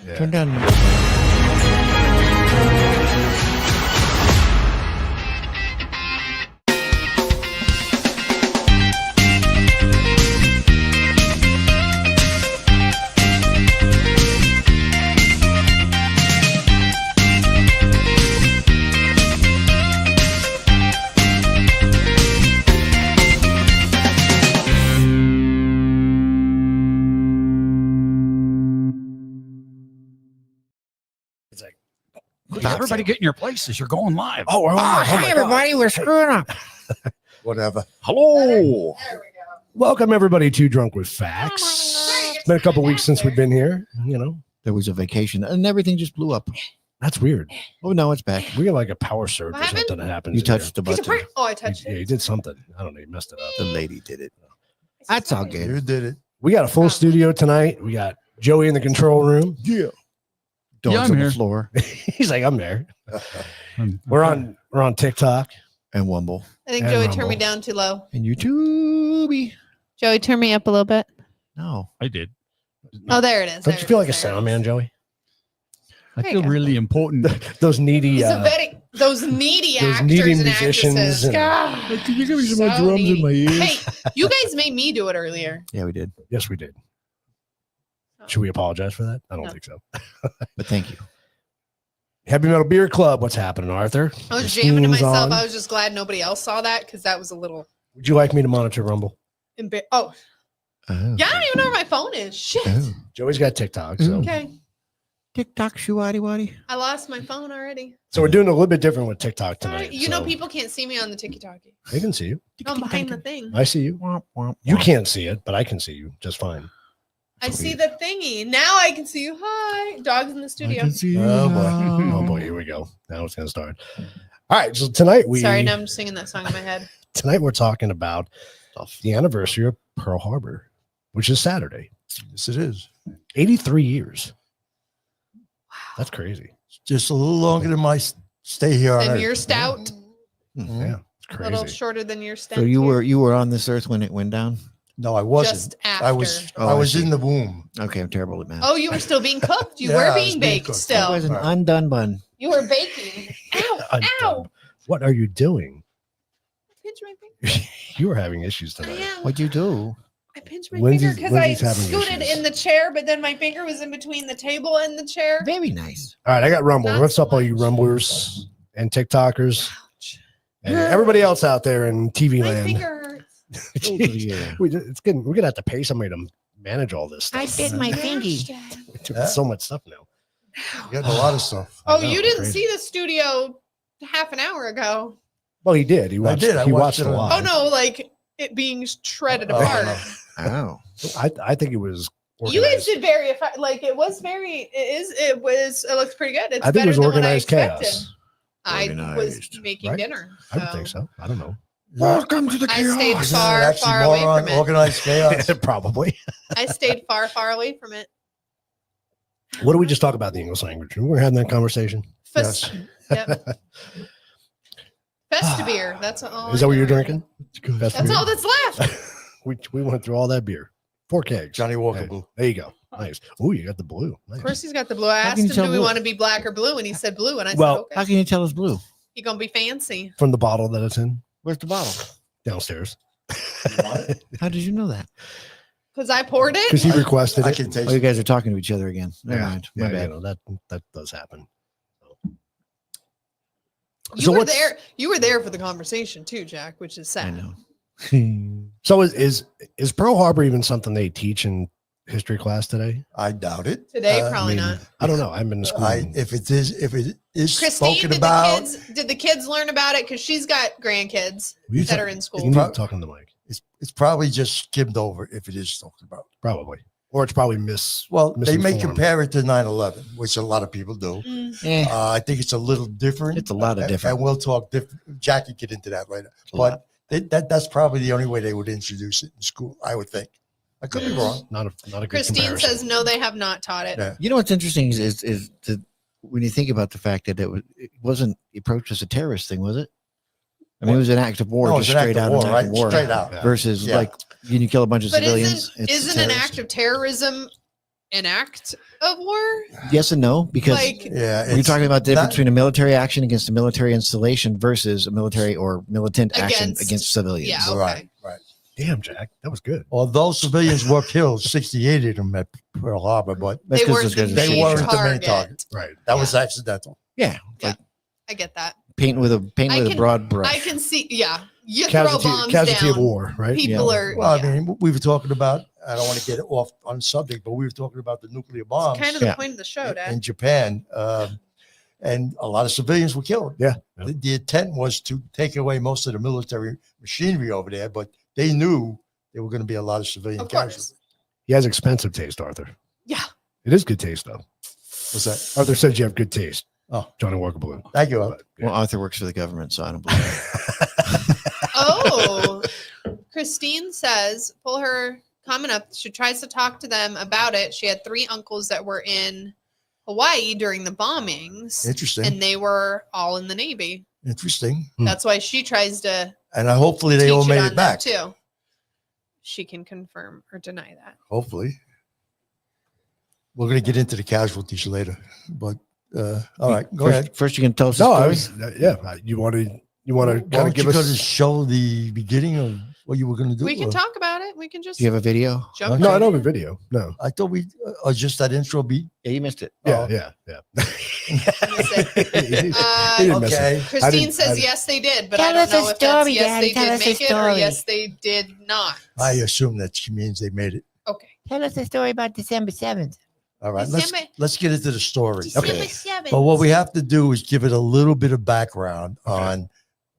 Yeah. Turn down. It's like, Everybody get in your places. You're going live. oh, we're live. Hey, everybody, we're screwing up. Whatever. Hello. Welcome everybody to Drunk with Facts. It's been a couple weeks since we've been here. You know, There was a vacation and everything just blew up. that's weird. Oh, no, it's back. We got like a power surge What or happened? something that happens. You in here. touched the Piece of button. fruit. Oh, I touched Yeah, it. he did something. I don't know. He messed it up. The lady did it. It's That's all fine. good. You did it. We got a full studio tonight. We got Joey in the control room. Yeah. Dogs I'm on here. the floor He's like, I'm there. We're on TikTok. and Wumble I think And Joey Rumble. turned me down too low. and YouTube. Joey, turn me up a little bit. No. I did. Oh, there it is. Don't you feel like a sound man, Joey? I There you feel go. really important. Those needy, He's a very those needy those actors needy and musicians actresses. and- God. Can you give me some more drums in my ears? Hey, you guys made me do it earlier. Yeah, we did. yes, we did. Should we apologize for that? I don't No. think so. But thank you. Heavy Metal Beer Club. What's happening, Arthur? I was The jamming to steam's myself. on. I was just glad nobody else saw that because that was a little. Would you like me to monitor Rumble? Oh, Oh. yeah, I don't even know where my phone is. Shit. Oh. Joey's got TikTok. So, Okay, TikTok, shoo-waddy waddy. I lost my phone already. so we're doing a little bit different with TikTok All tonight. right, you know, so people can't see me on the TikTok. they can see you. I'm behind the thing. I see you. Womp, womp, You womp. can't see it, but I can see you just fine. I see the thingy. Now I can see you. Hi. Dogs in the I studio. can see Oh, boy. now. Oh boy, here we go. Now it's gonna start. All right, so tonight Sorry, now I'm just singing that song in my head. tonight we're talking about the anniversary of Pearl Harbor, which is Saturday. Yes, it is. 83 years. That's crazy. Just a little longer than my stay here on And Earth. you're stout. Mhm. Yeah, it's A little crazy. shorter than your stout. So you were on this earth when it went down? No, I wasn't. just after. I was Oh, I I was see. in the womb. Okay, I'm terrible at math. Oh, you were still being cooked. You Yeah, were I was being being baked cooked. I still. was an undone bun. You were baking. Ow! I'm Ow! done. What are you doing? I pinched my finger. You were having issues I tonight. am. What'd you do? I pinched my Lindsay's- finger because I Lindsay's having scooted issues. in the chair, but then my finger was in between the table and the chair. Very nice. All right, I got Rumble. Not What's so up, all you much. Rumblers and TikTokers Ouch. and everybody else out there in TV My land? finger hurts. Yeah. It's good. We're gonna have to pay somebody to manage all this stuff. I bit my fingy. We're doing so much stuff now. You got a lot of stuff. I Oh, know, you didn't crazy. see the studio half an hour ago. Well, he did. He watched. did. I He watched watched it a on- lot. Oh no, like it being shredded Oh, apart. no. Oh. I think it was. You guys Organized. did very like it was very it looks pretty good. It's I think it better was than what I organized expected. chaos. I was Organized, making right? dinner. I would think so. I don't know. Welcome to the I stayed Isn't it far, actually far more away on from it. organized chaos? Probably. I stayed far, far away from it. What do we just talk about the English language? We were having that conversation. Fest, yep. Festa beer. That's all. Is that I what you're know. drinking? Festa That's beer? all that's left. we went through all that beer. 4 kegs. Johnny Walker Hey, Blue. there you go. Nice. Oh, you got the blue. Nice. Of course, he's got the blue. I How asked can him, you tell "Do we blue? want to be black or blue?" And he said blue. And I Well, said, How "Okay." can you tell it's blue? You're gonna be fancy. From the bottle that it's in Where's the bottle? downstairs. How did you know that? Because I poured it. Because he requested I it. can taste Oh, you it. guys are talking to each other again. Never mind. My Yeah, bad. you know, that does happen. You So were what's- there. You were there for the conversation too, Jack, which is I sad. know. So is Pearl Harbor even something they teach in history class today? I doubt it. Today, I probably mean, not. I don't know. I've been to school. If it is Christine, spoken did about, the kids learn about it? Because she's got grandkids You that talk- are in you school. need to talk on the mic. it's probably just skimmed over if it is spoken about. Probably. Or it's probably Well, they may misinformed. compare it to 9/11, which a lot of people do. Mm. Eh, I think it's a little different. It's a lot of different. And we'll talk different. Jack can get into that later. a lot. But that's probably the only way they would introduce it in school, I would think. I could be wrong. Not a good Christine comparison. says no, they have not taught it. Yeah. You know what's interesting is that when you think about the fact that it wasn't approached as a terrorist thing, was it? I mean, it was an act of war, No, just it's an straight act out of an war, act of right? war. Straight out. Yeah. Versus Yeah. like you kill a bunch of But civilians. isn't an terrorist. act of terrorism an act of war? Yes and no, because Like, Yeah, we're it's talking about the difference not- between a military action against a military installation versus a military or militant action Against- against civilians. yeah. Okay. Right, right. Damn, Jack, that was good. Although civilians were killed, 68 of them at Pearl Harbor, but That's They 'cause weren't those the guys are they main shooting weren't the main target. target. Right. That was accidental. Yeah, I get that. paint with a broad brush. I can see. Yeah, you Casualty, throw bombs casualty down. of war, right? People Yeah. are. Well, yeah. I mean, we were talking about, I don't want to get off on subject, but we were talking about the nuclear bombs Kind of Yeah. the point of the show, Dad. in Japan. And a lot of civilians were killed. Yeah. The intent was to take away most of the military machinery over there, but they knew there were going to be a lot of civilian Of course. casualties. He has expensive taste, Arthur. Yeah. It is good taste, though. What's that? Arthur says you have good taste. Oh. Johnny Walker Blue. Thank you. But, yeah. Well, Arthur works for the government, so I don't believe it. Oh, Christine says, pull her comment up. She tries to talk to them about it. She had 3 uncles that were in Hawaii during the bombings, Interesting. and they were all in the Navy. Interesting. That's why she tries to And hopefully they teach all made on it back. them too. She can confirm or deny that. Hopefully. We're going to get into the casualties later, but all right, go ahead. First, you can tell us No, the I story. was, yeah. You want to Why kind of don't you give go to us. show the beginning of what you were going to do? We can or- talk about it. We can just Do you have a video? jump. No, right I don't in. have a video. No. I thought we, just that intro beat. Yeah, you missed it. Yeah, Oh. yeah, yeah. Listen, He didn't miss it. Okay. Christine didn't- I says didn't- yes, they did, but Tell I don't us a know if story, that's yes, Daddy. they Tell did us a make it, or story. yes, they did not. I assume that she means they made it. Okay. Tell us a story about December 7th. All right, December- let's get into the story. December Okay. 7th. But what we have to do is give it a little bit of background on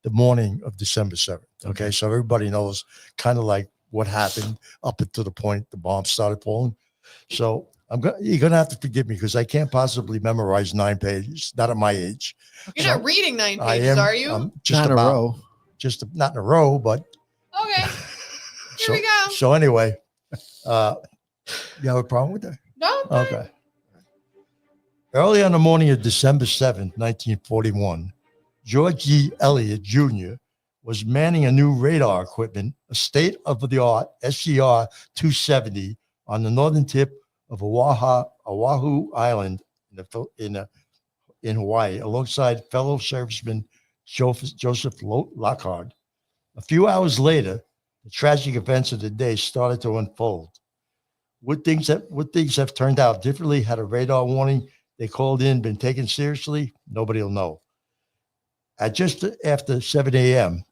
the morning of December 7th. Okay. So everybody knows kind of like what happened up until the point the bomb started falling. So you're going to have to forgive me because I can't possibly memorize 9 pages, not at my age. You're So, not reading 9 I pages, am. are you? I'm just Not in a about, row. just not in a row, but Okay. Here so, we go. So anyway, you have a problem with that? No. I'm fine. Okay. Early on the morning of December 7th, 1941, George E. Elliott Jr. was manning a new radar equipment, a state-of-the-art SCR-270 on the northern tip of Oahu Island in Hawaii, alongside fellow serviceman Joseph Lockhart. A few hours later, the tragic events of the day started to unfold. Would things have turned out differently had a radar warning they called in been taken seriously? Nobody will know. At just after 7 a.m.,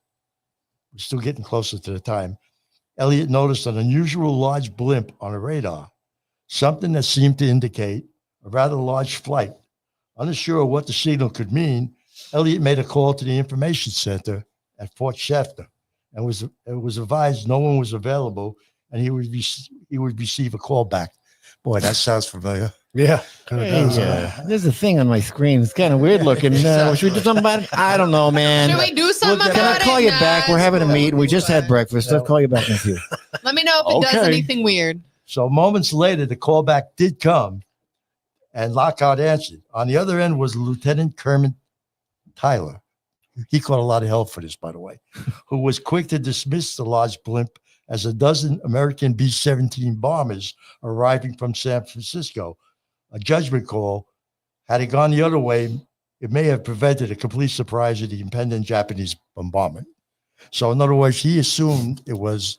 we're still getting closer to the time, Elliott noticed an unusual large blimp on a radar, something that seemed to indicate a rather large flight. Unsure of what the signal could mean, Elliott made a call to the information center at Fort Shafter and was advised no one was available and he would receive a call back. Boy, that sounds familiar. Yeah. Kind of Hey, does. there's a thing on my screen. It's kind of weird looking. Should we do something about it? I don't know, man. Should we do something Can about I call it? you back? We're having a meeting. We just had breakfast. I'll call you back in a few. Let me know if it does Okay. anything weird. So moments later, the callback did come and Lockhart answered. On the other end was Lieutenant Kermit Tyler. He caught a lot of hell for this, by the way, who was quick to dismiss the large blimp as a dozen American B-17 bombers arriving from San Francisco. A judgment call. Had it gone the other way, it may have prevented a complete surprise of the impending Japanese bombardment. So in other words, he assumed it was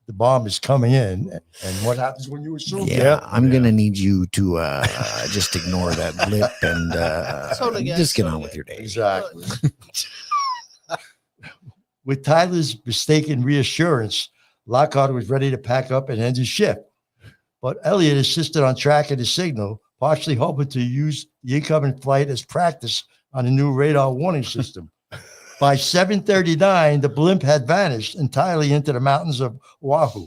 the bomb is coming in. And what happens when you assume Yeah, that? I'm gonna need you to just ignore that blip and Totally good. just get Totally on with good. your day. Exactly. With Tyler's mistaken reassurance, Lockhart was ready to pack up and end his shift. But Elliott insisted on tracking the signal, partially hoping to use the incoming flight as practice on a new radar warning system. By 7:39, the blimp had vanished entirely into the mountains of Oahu.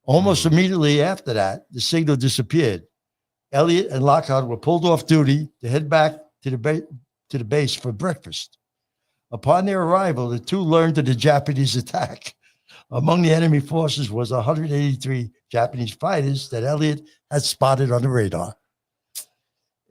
Almost immediately after that, the signal disappeared. Elliott and Lockhart were pulled off duty to head back to the base for breakfast. Upon their arrival, the two learned of the Japanese attack. Among the enemy forces was 183 Japanese fighters that Elliott had spotted on the radar.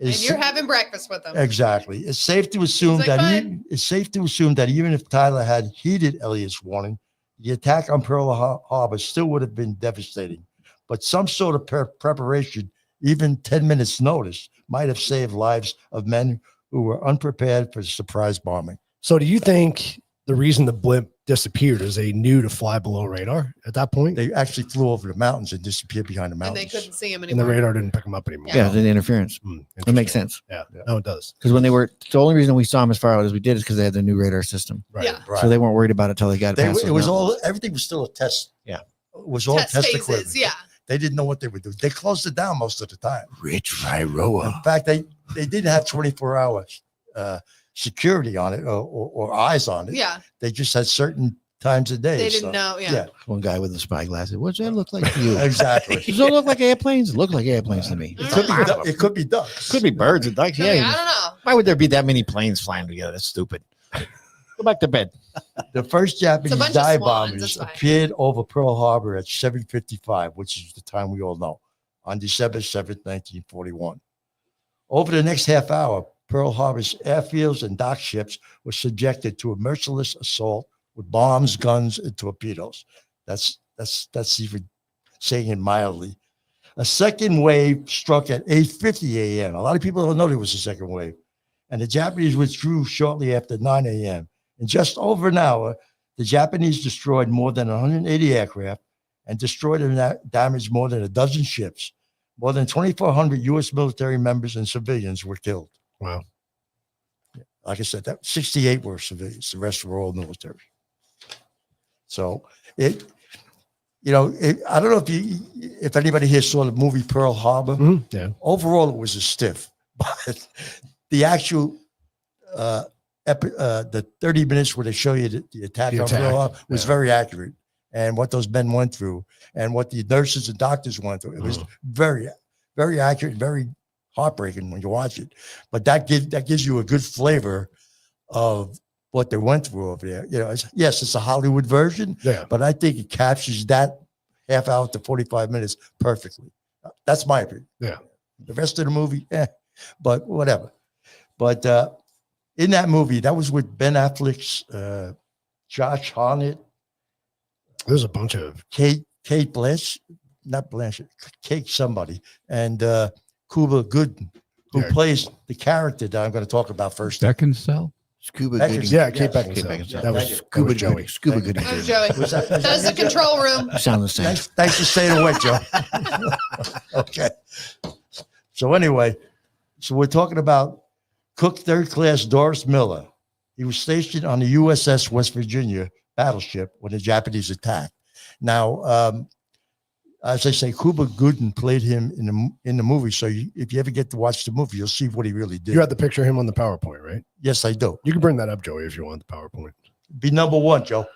And you're having breakfast with them. Exactly. It's safe to assume Seems like that fun. it's safe to assume that even if Tyler had heeded Elliott's warning, the attack on Pearl Harbor still would have been devastating. but some sort of preparation, even 10 minutes notice, might have saved lives of men who were unprepared for the surprise bombing. So do you think the reason the blimp disappeared is they knew to fly below radar at that point? They actually flew over the mountains and disappeared behind the And mountains. they couldn't see him And the anymore. radar didn't pick them up anymore. Yeah, the interference. It Interesting. makes sense. Yeah. No, it does. Because when they were, the only reason we saw them as far out as we did is because they had the new radar system. Right. Yeah. Right. So they weren't worried about it until they got past It those was mountains. all, everything was still a test. Yeah. It was all Test test phases. equipment. Yeah. They didn't know what they would do. They closed it down most of the time. Rich Viroa. In fact, they didn't have 24 hours security on it or eyes on it. Yeah. They just had certain times a day. They so- didn't know. Yeah. Yeah, One guy with the spy glasses. What's that look like to you? exactly. Does it look like airplanes? It look like airplanes to me. It could be it could be ducks. Could be birds and ducks. I mean, I Yeah. don't know. Why would there be that many planes flying together? That's stupid. Go back to bed. The first Japanese bunch of dive swans, bombers it's fine. appeared over Pearl Harbor at 7:55, which is the time we all know, on December 7th, 1941. Over the next half hour, Pearl Harbor's airfields and dock ships were subjected to a merciless assault with bombs, guns, and torpedoes. That's even saying it mildly. A second wave struck at 8:50 a.m. A lot of people don't know there was a second wave. And the Japanese withdrew shortly after 9 a.m. In just over an hour, the Japanese destroyed more than 180 aircraft and destroyed and damaged more than a dozen ships. More than 2,400 U.S. military members and civilians were killed. Wow. Like I said, that 68 were civilians. The rest were all military. So I don't know if anybody here saw the movie Pearl Harbor. Mhm. Yeah. Overall, it was a stiff, but the actual the 30 minutes where they show you the attack The on attack, Pearl Harbor was yeah. very accurate, and what those men went through and what the nurses and doctors went through, it was very, very accurate, very heartbreaking when you watch it. But that gives you a good flavor of what they went through over there. It's a Hollywood version, Yeah. but I think it captures that half hour to 45 minutes perfectly. That's my opinion. Yeah. The rest of the movie, but whatever. But in that movie, that was with Ben Affleck's Josh Hartnett, There's a bunch of Kate Blanchett, not Blanchett, Kate somebody, and Cuba Gooden, who Yeah. plays the character that I'm going to talk about first. Beckinsale. Scuba Beckinsale. Gooding. yeah, Kate Yes. Beckinsale. Beckinsale. That was Thank you. Scuba Joey. Gooding. Scuba Gooding. That was Joey. Was that That was the control room. You sound the same. Thanks for staying awake, Joe. Okay. So anyway, we're talking about Cook Third Class Doris Miller. He was stationed on the USS West Virginia battleship when the Japanese attacked. Now, as I say, Cuba Gooden played him in the movie. So if you ever get to watch the movie, you'll see what he really did. You had the picture of him on the PowerPoint, right? Yes, I do. You can bring that up, Joey, if you want the PowerPoint. Be number one, Joe.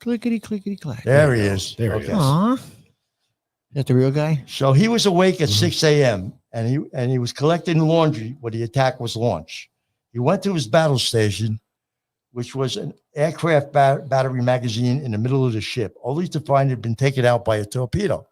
Clickety, clickety, clack. There he is. There he is. Aw. Is that the real guy? So he was awake at Mhm. 6 a.m. and he was collecting laundry when the attack was launched. He went to his battle station, which was an aircraft battery magazine in the middle of the ship, only to find it had been taken out by a torpedo.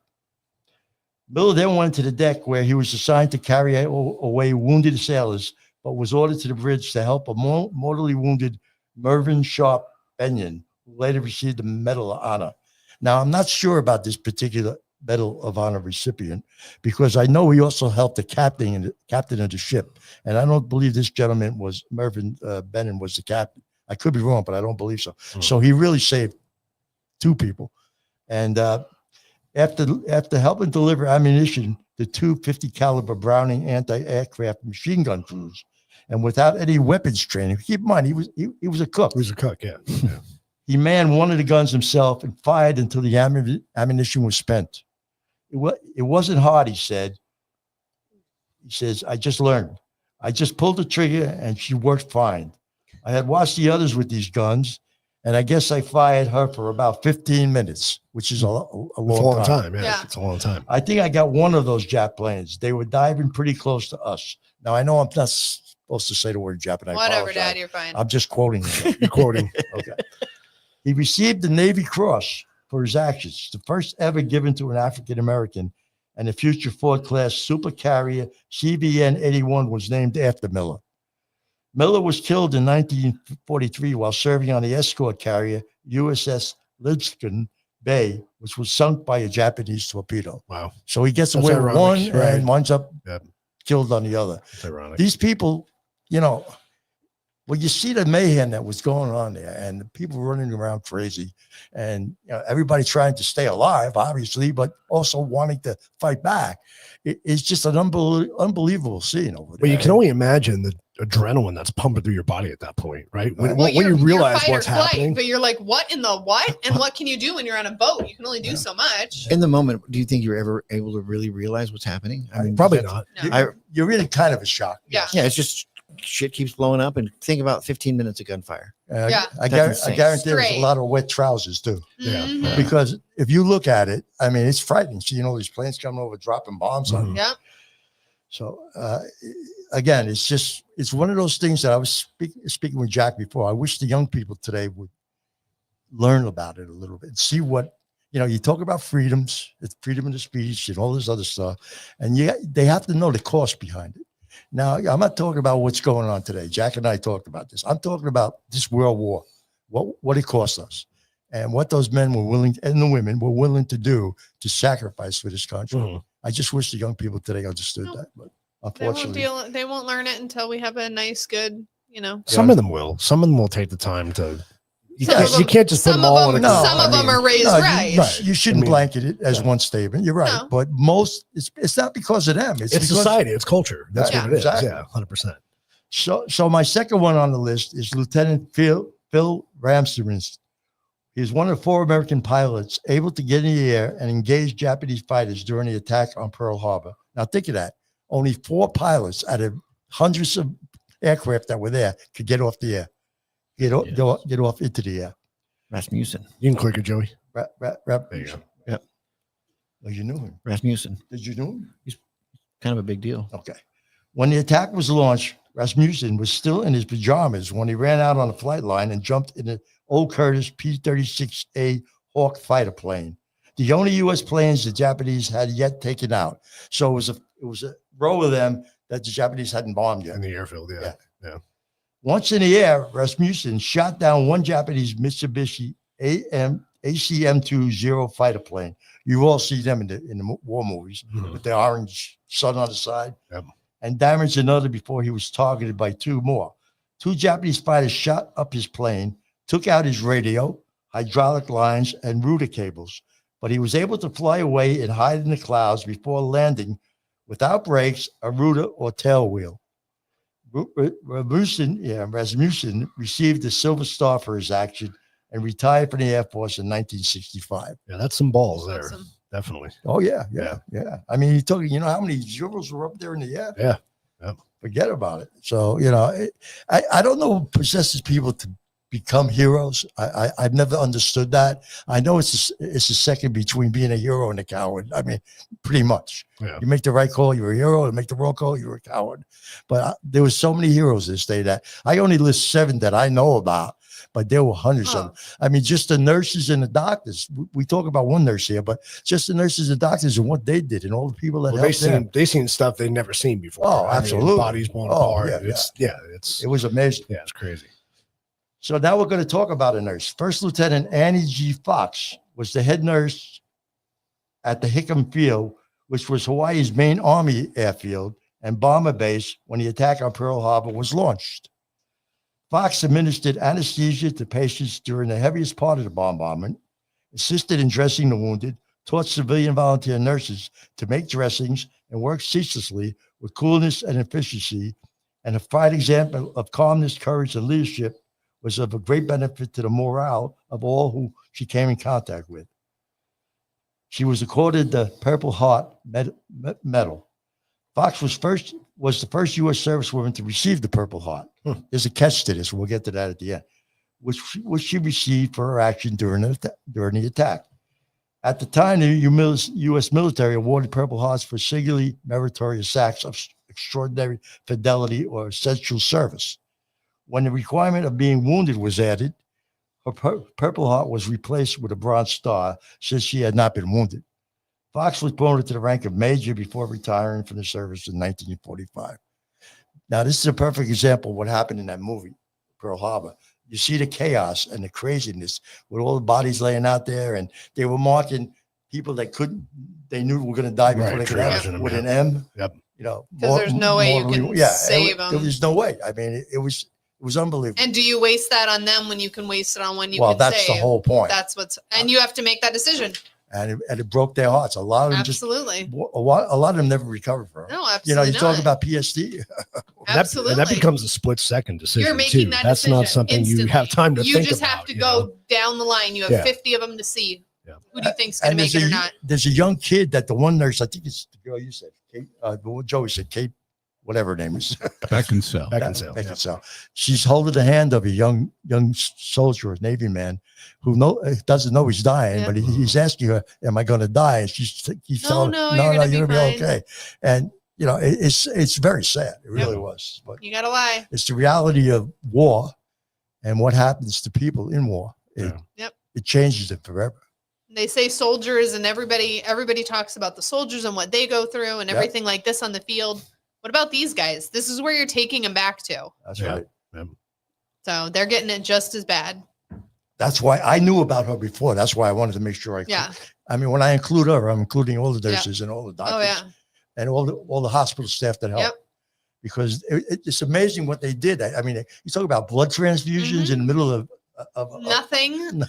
Miller then went to the deck where he was assigned to carry away wounded sailors, but was ordered to the bridge to help a mortally wounded Mervyn Sharp Benyon, who later received the Medal of Honor. Now, I'm not sure about this particular Medal of Honor recipient because I know he also helped the captain of the ship, and I don't believe this gentleman was Mervyn Benyon was the captain. I could be wrong, but I don't believe so. So he really saved two people, and after helping deliver ammunition to two 50 caliber Browning anti-aircraft machine gun crews, and without any weapons training, keep in mind he was a cook. He was a cook, yeah. Yeah. He manned one of the guns himself and fired until the ammunition was spent. It wasn't hard, he said. He says, I just learned. I just pulled the trigger and she worked fine. I had watched the others with these guns, and I guess I fired her for about 15 minutes, which is a It's a long long time. time. Yeah, Yeah. it's a long time. I think I got one of those Jap planes. They were diving pretty close to us. Now, I know I'm not supposed to say the word Jap, and I Whatever, apologize. Dad, you're fine. I'm just quoting him. You're quoting. Okay. He received the Navy Cross for his actions, the first ever given to an African American, and the future Ford class supercarrier CVN 81 was named after Miller. Miller was killed in 1943 while serving on the escort carrier USS Lipscomb Bay, which was sunk by a Japanese torpedo. Wow. So he gets That's away with ironic, one right. and winds up Yep. killed on the other. It's ironic. These people, when you see the mayhem that was going on there and the people running around crazy and everybody trying to stay alive, obviously, but also wanting to fight back, it's just an unbelievable scene over there. But you can only imagine the adrenaline that's pumping through your body at that point, right? When, Well, when you you're realize fight or what's flight, happening. but you're like, what in the what? And what can you do when you're on a boat? You can only do so much. In the moment, do you think you're ever able to really realize what's happening? I mean, Probably that's- not. You're really kind of a shock. Yeah. Yeah, it's just shit keeps blowing up, and think about 15 minutes of gunfire. Yeah. I That's guarantee insane. there's a Straight. lot of wet trousers too. Yeah. Mhm. Because if you look at it, I mean, it's frightening. See, these planes coming over, dropping bombs on you. Yeah. So again, it's one of those things that I was speaking with Jack before. I wish the young people today would learn about it a little bit, see what, you talk about freedoms, it's freedom of the speech and all this other stuff. And they have to know the cost behind it. Now, I'm not talking about what's going on today. Jack and I talked about this. I'm talking about this World War, what it cost us and what those men were willing and the women were willing to do to sacrifice for this country. Mhm. I just wish the young people today understood that, but unfortunately, They won't learn it until we have a nice, good, Some of them will. Some of them will take the time to. You, Some can't, of them- you can't just put some them all of in them, a. No, some I of them mean, are raised no, right. you shouldn't I mean, blanket it as yeah. one statement. You're right, No. but most it's not because of them. It's because, society. It's culture. That's Yeah, what it is. exactly. Yeah, 100%. So my second one on the list is Lieutenant Phil Ramsden. He's one of 4 American pilots able to get in the air and engage Japanese fighters during the attack on Pearl Harbor. Now think of that. Only 4 pilots out of hundreds of aircraft that were there could get off the air, get off into the air. Rasmussen. You can click it, Joey. There you go. Yep. Oh, you knew him. Rasmussen. Did you know him? Kind of a big deal. Okay. When the attack was launched, Rasmussen was still in his pajamas when he ran out on the flight line and jumped in an old Curtiss P-36A Hawk fighter plane, the only U.S. planes the Japanese had yet taken out. So it was a row of them that the Japanese hadn't bombed yet. In the airfield. Yeah. Once in the air, Rasmussen shot down one Japanese Mitsubishi ACM-20 fighter plane. You all see them in the war movies Mhm. with the orange sun on the side. Yep. And damaged another before he was targeted by 2 more. 2 Japanese fighters shot up his plane, took out his radio, hydraulic lines, and router cables, but he was able to fly away and hide in the clouds before landing without brakes, a router, or tail wheel. Rasmussen received the Silver Star for his action and retired from the Air Force in 1965. Yeah, that's some balls there. Awesome. Definitely. Oh, yeah. I mean, he took, how many Zeros were up there in the air? Yeah. Yep. Forget about it. So, I don't know what possesses people to become heroes. I've never understood that. I know it's a second between being a hero and a coward. I mean, pretty much. Yeah. You make the right call, you're a hero. You make the wrong call, you're a coward. But there was so many heroes this day that I only list 7 that I know about, but there were hundreds of them. I mean, just the nurses and the doctors. We talk about one nurse here, but just the nurses and doctors and what they did and all the people that Well, helped them. they seen stuff they'd never seen before. Oh, I mean, absolutely. bodies blown Oh, apart. yeah, It's It was amazing. yeah, it's crazy. So now we're going to talk about a nurse. First Lieutenant Annie G. Fox was the head nurse at the Hickam Field, which was Hawaii's main Army airfield and bomber base when the attack on Pearl Harbor was launched. Fox administered anesthesia to patients during the heaviest part of the bombardment, assisted in dressing the wounded, taught civilian volunteer nurses to make dressings, and worked ceaselessly with coolness and efficiency, and a fine example of calmness, courage, and leadership was of a great benefit to the morale of all who she came in contact with. She was accorded the Purple Heart Medal. Fox was the first U.S. servicewoman to receive the Purple Heart. There's a catch to this. We'll get to that at the end, which she received for her action during the attack. At the time, the U.S. military awarded Purple Hearts for singularly meritorious acts of extraordinary fidelity or essential service. When the requirement of being wounded was added, her Purple Heart was replaced with a Bronze Star since she had not been wounded. Fox was promoted to the rank of major before retiring from the service in 1945. Now, this is a perfect example of what happened in that movie, Pearl Harbor. you see the chaos and the craziness with all the bodies laying out there, and they were marking people that they knew were going to die before Right, they could have triaging them, with yeah. an M. Yep. You know, Because there's no way you can save there them. was no way. I mean, it was unbelievable. And do you waste that on them when you can waste it on when you Well, can that's save? the whole point. That's and you have to make that decision. And it broke their hearts. A lot of them Absolutely. a lot of them never recovered from it. No, You know, absolutely you talk not. about PSD. Absolutely. And that becomes a split second decision. You're making too. that That's decision not something instantly. you have time to You think just about. have to you go know? down the line. You have Yeah. 50 of them to see Yeah. who do you think's going to And make it or not. there's a young kid that the one nurse, I think it's the girl you said, Kate, Joey said, Kate, whatever her name is. Beckinsale. Beckinsale. Beckinsale. She's holding the hand of a young soldier, a Navy man, who doesn't know he's dying, Yeah. but he's asking her, "Am I going to die?" And she's telling No, him, you're gonna you're be going to be fine." okay. And you know, it's very sad. It really was, but You got to lie. it's the reality of war and what happens to people in war. Yep. It changes it forever. They say soldiers, and everybody talks about the soldiers and what they go through and Yep. everything like this on the field. What about these guys? This is where you're taking them back to. That's Yeah. right. So they're getting it just as bad. That's why I knew about her before. That's why I wanted to make sure Yeah. I mean, when I include her, I'm including all the Yeah. nurses and all the doctors Oh, yeah. and all the hospital staff that helped. Yep. Because it's amazing what they did. I mean, you talk about blood transfusions Mhm. in the middle of Nothing.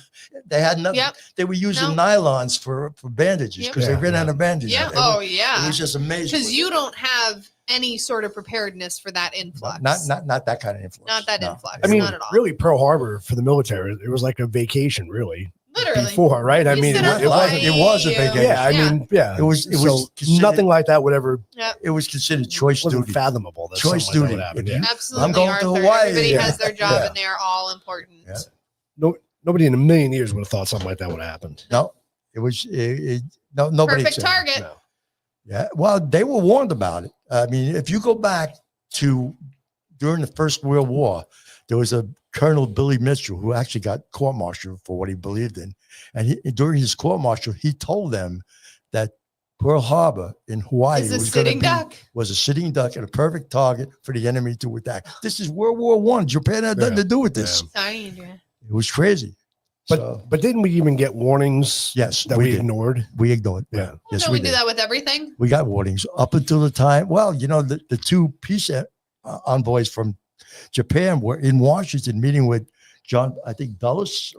they had nothing. Yep. They were using No. nylons for bandages Yep. because they Yeah, ran yeah. out of bandages. Yeah. It Oh, was, it yeah. was just amazing. Because you don't have any sort of preparedness for that influx. not that kind of influence. Not that No. influx. I mean, not at all. really, Pearl Harbor for the military, it was like a vacation, really. Literally. Before, right? I You mean, sit it, on it wasn't. Hawaii, it was a vacation. Yeah, I Yeah. mean, yeah. It was So considered- nothing like that would ever It was considered choice wasn't duty. fathomable. That Choice something like duty. that would happen. If Yeah. you- Absolutely, I'm going to Arthur. Hawaii. Everybody Yeah. has their job, Yeah. and they are all important. Yeah. Nobody in a million years would have thought something like that would have happened. No, nobody. Perfect said- target. No. Yeah, well, they were warned about it. I mean, if you go back to during the First World War, there was a Colonel Billy Mitchell who actually got court-martialed for what he believed in, and during his court-martial, he told them that Pearl Harbor in Hawaii It's a was going to sitting be duck. was a sitting duck and a perfect target for the enemy to attack. This is World War One. Japan had nothing Yeah. to do with this. Sorry, Andrea. It was crazy. But So, but didn't we even get warnings yes, that we we did. ignored? We ignored. Yeah. Well, Yes, don't we we do did. that with everything? We got warnings up until the time. Well, you know, the two peace envoys from Japan were in Washington meeting with John, I think Dulles,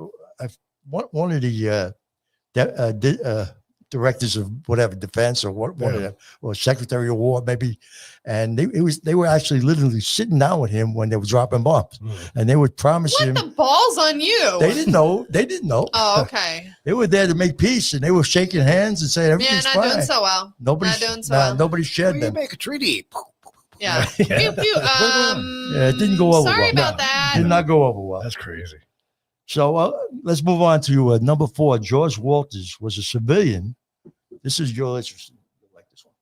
one of the directors of whatever defense or one of them, or Secretary of War maybe, and they were actually literally sitting down with him when they were dropping bombs, and they would promise What him. the balls on you? They didn't know. They didn't know. Oh, okay. They were there to make peace, and they were shaking hands and saying Yeah, everything's not fine. doing so well. Nobody, not doing so well. nobody shared them. make a treaty. Yeah. Yeah. Pew, pew. Yeah, it didn't go over Sorry well. about No. that. Did not go over well. That's crazy. So let's move on to number 4. George Walters was a civilian. This is your interesting. You'll like this one.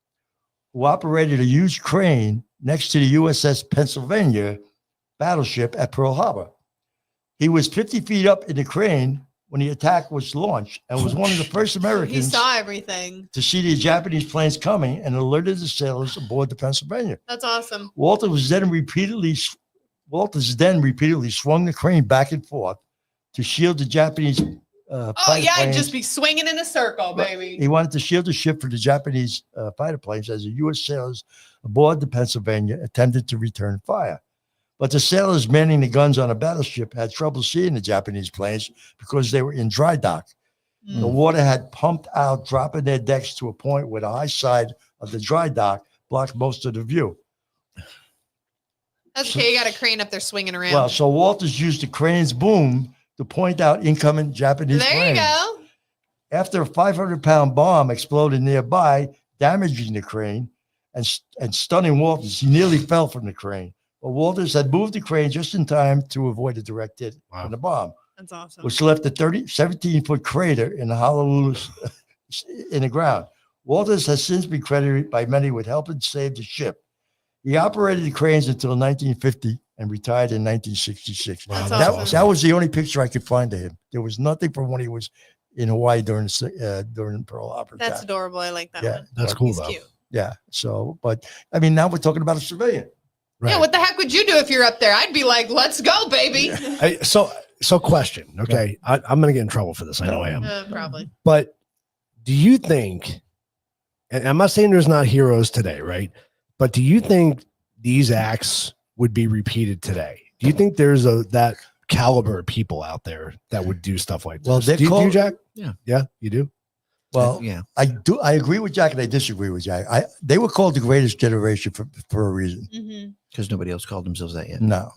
Who operated a huge crane next to the USS Pennsylvania battleship at Pearl Harbor. He was 50 feet up in the crane when the attack was launched and was one of the first He Americans saw everything. to see the Japanese planes coming and alerted the sailors aboard the Pennsylvania. That's awesome. Walters then repeatedly swung the crane back and forth to shield the Japanese Oh, fighter yeah, I'd planes. just be swinging in a circle, baby. He wanted to shield the ship from the Japanese fighter planes as the U.S. sailors aboard the Pennsylvania attempted to return fire. But the sailors manning the guns on the battleship had trouble seeing the Japanese planes because they were in dry dock. Mm. The water had pumped out, dropping their decks to a point where the high side of the dry dock blocked most of the view. That's okay. You got a crane up there swinging around. Well, so Walters used the crane's boom to point out incoming Japanese there planes. you go. After a 500-pound bomb exploded nearby, damaging the crane and stunning Walters, he nearly fell from the crane. But Walters had moved the crane just in time to avoid a direct hit Wow. from the bomb, That's awesome. which left a 17-foot crater in the Honolulu in the ground. Walters has since been credited by many with helping save the ship. He operated the cranes until 1950 and retired in 1966. Wow, That's awesome. That was the only picture I could find of him. There was nothing from when he was in Hawaii during Pearl Harbor. That's attack. adorable. I like that Yeah. one. That's cool He's though. cute. Yeah. So, but I mean, now we're talking about a civilian. Yeah, what the heck would you do if you're up there? I'd be like, let's go, baby. So question. Okay. I'm going to get in trouble for this. I know I am. Probably. But do you think, and I'm not saying there's not heroes today, right? But do you think these acts would be repeated today? Do you think there's that caliber of people out there that would do stuff like this? Well, do you, Jack? Yeah. Yeah, you do? Well, yeah. I do. I agree with Jack and I disagree with Jack. They were called the greatest generation for a reason. Because nobody else called themselves that yet. No.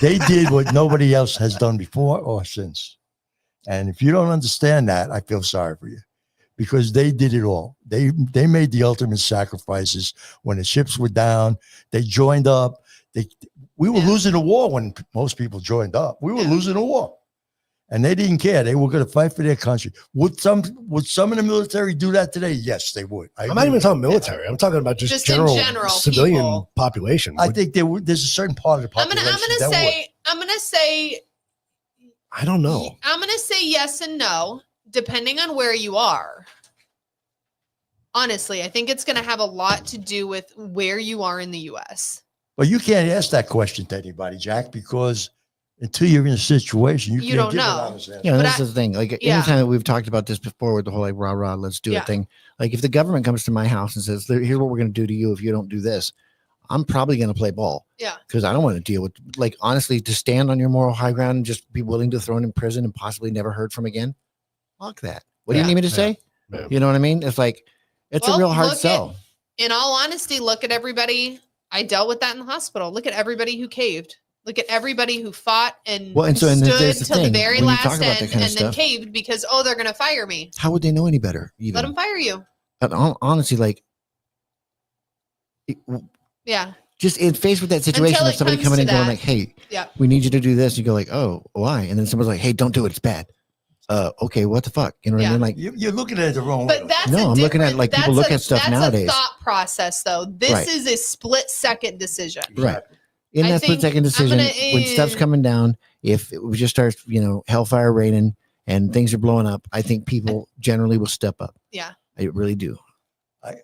They did what nobody else has done before or since. And if you don't understand that, I feel sorry for you, because they did it all. They made the ultimate sacrifices when the ships were down. They joined up. We were losing a war when most people joined up. We were losing a war, and they didn't care. They were going to fight for their country. Would some in the military do that today? Yes, they would. I'm not even talking military. I'm talking about just general civilian people. Population. I think there's a certain part of the population. I'm gonna say. I don't know. I'm gonna say yes and no, depending on where you are. Honestly, I think it's gonna have a lot to do with where you are in the U.S. But you can't ask that question to anybody, Jack, because until you're in a situation, you can't don't give an know. honest answer. Yeah, that's the thing. Like anytime that we've talked about this before with the whole like rah, let's do it thing. Like if the government comes to my house and says, here's what we're going to do to you if you don't do this, I'm probably going to play ball. Yeah. Because I don't want to deal with, like, honestly, to stand on your moral high ground and just be willing to throw it in prison and possibly never heard from again. Fuck that. What do you need me to say? Yeah. You know what I mean? It's like, it's a real hard sell. In all honesty, look at everybody. I dealt with that in the hospital. Look at everybody who caved. Look at everybody who fought and stood till the very last end and then caved because, they're going to fire me. How would they know any better? Even? Let them fire you. But honestly, like, just in face with that situation of somebody coming in going like, hey, we need you to do this. You go like, oh, why? And then somebody's like, hey, don't do it. It's bad. Okay, what the fuck? You know what I mean? Like you're looking at it the wrong way. But that's I'm looking at like people look at stuff nowadays. That's a thought process, though. This is a split-second decision. Right. In that split-second decision, when stuff's coming down, if it just starts, hellfire raining and things are blowing up, I think people generally will step up. Yeah. I really do.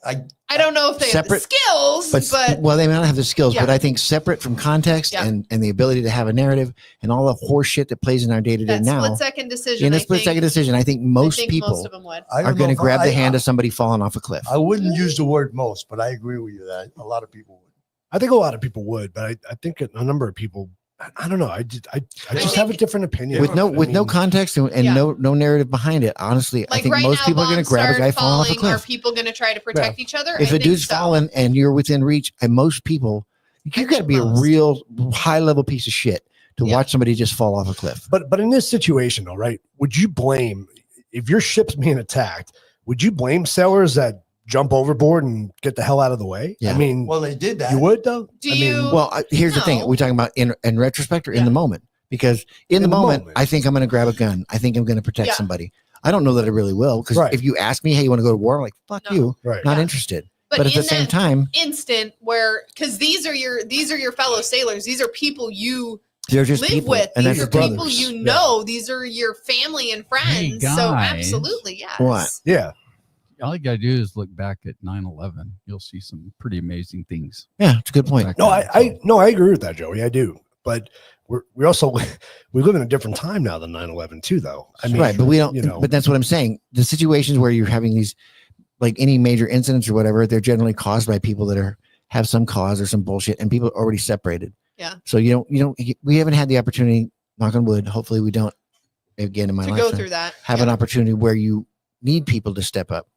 I don't know if they have the skills, but well, they may not have the skills, but I think separate from context and the ability to have a narrative and all the horse shit that plays in our day to day now. Split-second decision. In a split-second decision, I think most people are going to grab the hand of somebody falling off a cliff. I wouldn't use the word most, but I agree with you that a lot of people would. I think a lot of people would, but I think a number of people, I don't know. I just have a different opinion with no context and no narrative behind it. Honestly, I think most people are going to grab a guy falling off a cliff. Are people going to try to protect each other? If a dude's falling and you're within reach, and most people, you got to be a real high level piece of shit to watch somebody just fall off a cliff. But in this situation, though, right? Would you blame, if your ship's being attacked? Would you blame sailors that jump overboard and get the hell out of the way? Yeah. I mean, well, they did that. You would, though? Here's the thing. We're talking about in retrospect or in the moment? Because in the moment, I think I'm going to grab a gun. I think I'm going to protect somebody. I don't know that I really will. Because if you ask me, hey, you want to go to war? I'm like, fuck you. Right. Not interested. But at the same time, instant where, because these are your fellow sailors. These are people you they're just live people, with. And these are brothers. people you know. These are your family and friends. Hey, guys. So absolutely, yes. What? Yeah. All you got to do is look back at 9/11. You'll see some pretty amazing things. Yeah, it's a good point. No, I agree with that, Joey. I do. But we also we live in a different time now than 9/11 too, though. I mean, right, but we don't. But that's what I'm saying. The situations where you're having these, like any major incidents or whatever, they're generally caused by people that have some cause or some bullshit, and people are already separated. Yeah. So we haven't had the opportunity. Knock on wood. Hopefully, we don't again in my life go through that. Have an opportunity where you need people to step up.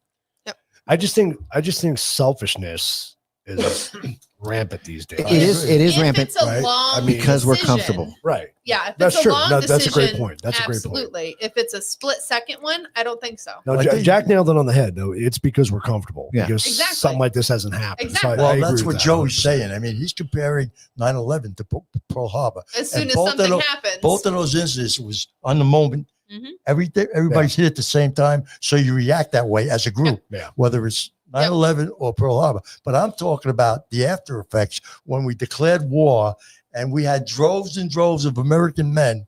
I just think selfishness is rampant these days. It is rampant. It's a long because we're decision. comfortable. Right. Yeah, if that's it's a true. long No, decision, that's a great point. That's a great point. absolutely. If it's a split second one, I don't think so. No, Jack nailed it on the head. though. It's because we're comfortable. Yeah. Because Exactly. something like this hasn't happened. Exactly. So I Well, agree that's with what that Joey's 100%. saying. I mean, he's comparing 9/11 to Pearl Harbor. As soon And as both of something those- happens. Both of those incidents was on the moment. Mhm. Everybody's hit at the same time, so you react that way as a group, Yeah. whether it's 9/11 or Pearl Harbor. But I'm talking about the after effects when we declared war and we had droves and droves of American men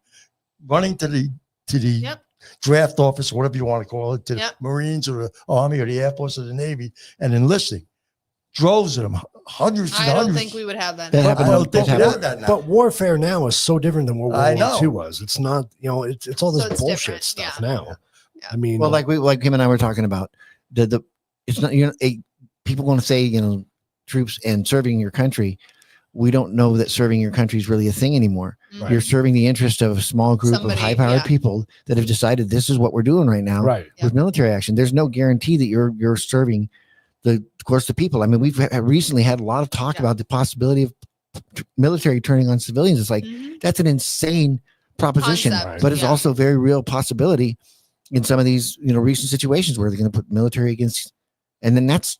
running to the draft office, whatever you want to call it, to the Marines or the Army or the Air Force or the Navy, and enlisting. Droves of them, hundreds and I don't hundreds. think we would have that. That now. happened I on- don't think that we happened- have that now. But warfare now is so different than what I World War know. II was. It's not, it's all this So it's bullshit different, stuff yeah. now. Yeah. I mean, Well, like him and I were talking about the it's not, people want to say, troops and serving your country. We don't know that serving your country is really a thing anymore. Mhm. You're serving the interest of a small group Somebody, of high-powered yeah. people that have decided this is what we're doing right now right. Yeah. with military action. There's no guarantee that you're serving the people. I mean, we've recently had a lot of talk Yeah. about the possibility of military turning on civilians. It's like Mhm. that's an insane proposition, Concept, but it's yeah. also a very real possibility in some of these recent situations where they're going to put military against, and then that's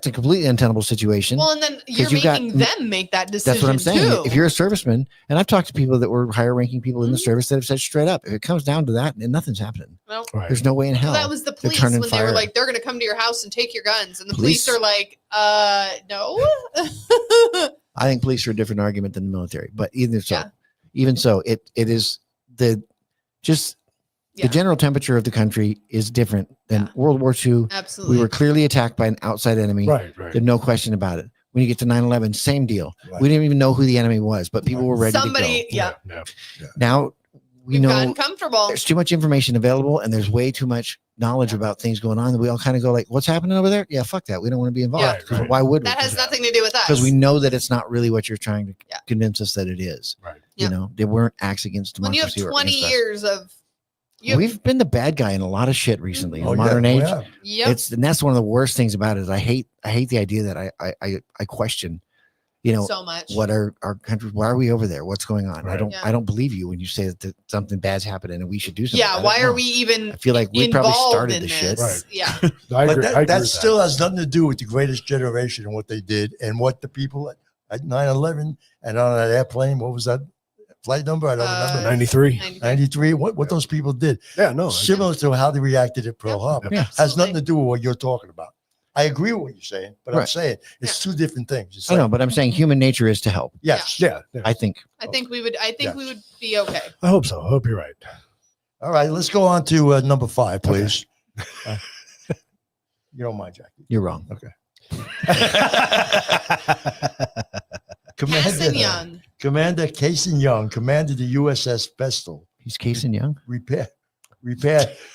a completely untenable situation. Well, and then you're you got- making them make that decision. That's what I'm saying. Too. If you're a serviceman, and I've talked to people that were higher ranking people in the Mhm. service that have said straight up, if it comes down to that, then nothing's happening. Well, Right. There's no way in hell. that was the they're police turning when they were fire. like, they're going to come to your house and take your guns, and the Police? police are like, no. I think police are a different argument than the military, but even Yeah. so, it is the Yeah. general temperature of the country is different than World War II. Absolutely. We were clearly attacked by an outside enemy. Right. There's no question about it. When you get to 9/11, same deal. Right. We didn't even know who the enemy was, but people were ready Somebody, to go. yeah. Now we We've know gotten comfortable. there's too much information available and there's way too much knowledge about things going on that we all kind of go like, what's happening over there? Yeah, fuck that. We don't want to be involved. Yeah. 'Cause why would we? That has nothing to do with us. Because we know that it's not really what you're trying to Yeah. convince us that it is. Right. Yeah. They weren't acts against when democracy. you have or 20 against us. years of, you We've been the bad guy in a lot of shit recently in Oh, the yeah, modern age. yeah. yep. And that's one of the worst things about it. Is I hate the idea that I question, so much. what our country, why are we over there? What's going on? Right. Yeah. I don't believe you when you say that something bad's happening and we should do something. Yeah. about Why it. are No. we even I feel like we probably involved started in the this? shit. Right. Yeah. I But agree. I agree that with still has nothing to do with the greatest generation and what they did and what the people at 9/11 and on that airplane, what was that flight number? I don't remember. 93. 93. What those people did. Yeah, no. Similar to how they reacted at Pearl Yeah. Harbor. Yeah. Has nothing to do with what you're talking about. I agree with what you're saying, but I'm Right. saying it's two different things. It's I know, but I'm saying human nature is to help. yes. Yeah. I think. I think we would. I think Yes. we would be okay. I hope so. I hope you're right. All right, let's go on to number 5, please. You don't mind, Jackie. You're wrong. Casson Young. Commander Casey Young commanded the USS Vestal He's Casey Young. repair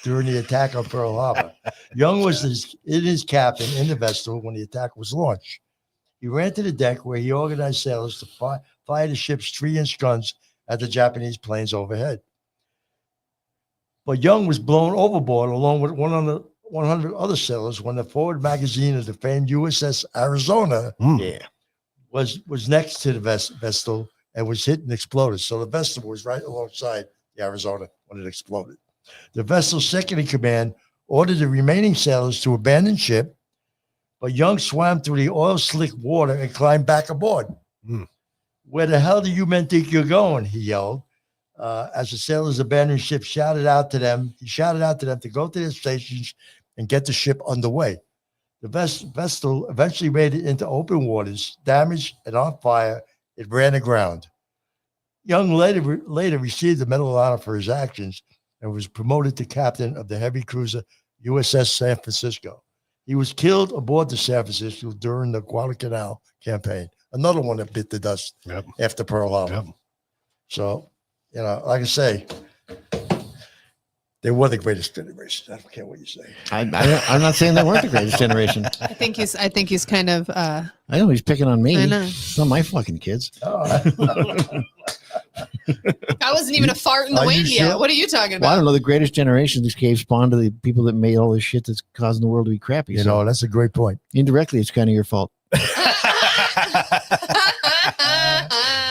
during the attack on Pearl Harbor. Young was his captain in the Vestal when the attack was launched. He ran to the deck where he organized sailors to fire the ship's 3-inch guns at the Japanese planes overhead. But Young was blown overboard along with 100 other sailors when the forward magazine of the famed USS Arizona Yeah. was next to the Vestal and was hit and exploded. So the Vestal was right alongside the Arizona when it exploded. The Vestal's second in command ordered the remaining sailors to abandon ship, but Young swam through the oil-slick water and climbed back aboard. Where the hell do you men think you're going? He yelled. As the sailors abandoned ship, he shouted out to them to go to their stations and get the ship underway. The Vestal eventually made it into open waters, damaged and on fire. It ran aground. Young later received the Medal of Honor for his actions and was promoted to captain of the heavy cruiser USS San Francisco. He was killed aboard the San Francisco during the Guadalcanal campaign, another one that bit the dust after Pearl Harbor. Yep. So, like I say, they were the greatest generation. I don't care what you say. I'm not saying they weren't the greatest generation. I think he's kind of. I know he's picking on me. I know. It's not my fucking kids. I wasn't even a fart in the Are you wing yet. sure? What are you talking Well, I about? don't know. The greatest generation, these caves spawned to the people that made all this shit that's causing the world to be crappy. You So know, that's a great point. indirectly, it's kind of your fault.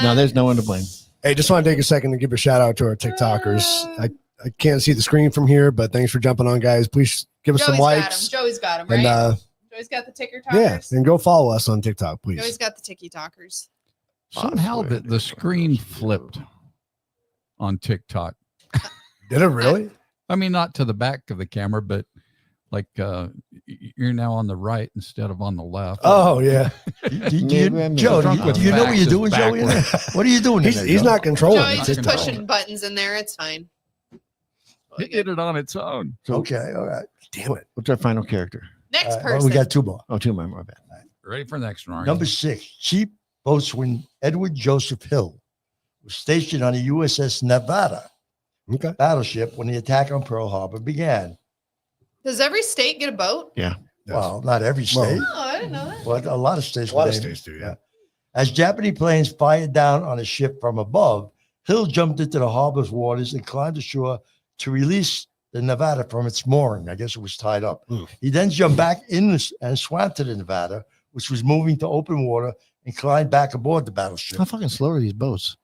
No, there's no one to blame. Hey, just want to take a second to give a shout out to our TikTokers. I can't see the screen from here, but thanks for jumping on, guys. Please give us some likes. Joey's got him, right? And Joey's got the ticker yeah, talkers. and go follow us on TikTok, please. Joey's got the ticky talkers. Somehow the screen flipped on TikTok. Did it really? I mean, not to the back of the camera, but like you're now on the right instead of on the left. Oh yeah. Joe, Drunk do you know what you're with doing, Joey? backwards. What are you doing? He's not controlling. Joey's just TikTok. pushing buttons in there. It's fine. It did it on its own. Okay, all right. Damn it. What's our final character? Next Well, person. we got 2 more. Oh, two more. My bad. Ready for the next one. Number 6, Chief Boatswain Edward Joseph Hill was stationed on the USS Nevada battleship when the attack on Pearl Harbor began. Does every state get a boat? Yeah. Well, not every state. Oh, I didn't know that. But a lot of states. A lot of states do, yeah. As Japanese planes fired down on a ship from above, Hill jumped into the harbor's waters and climbed ashore to release the Nevada from its mooring. I guess it was tied up. He then jumped back in and swam to the Nevada, which was moving to open water, and climbed back aboard the battleship. How fucking slow are these boats?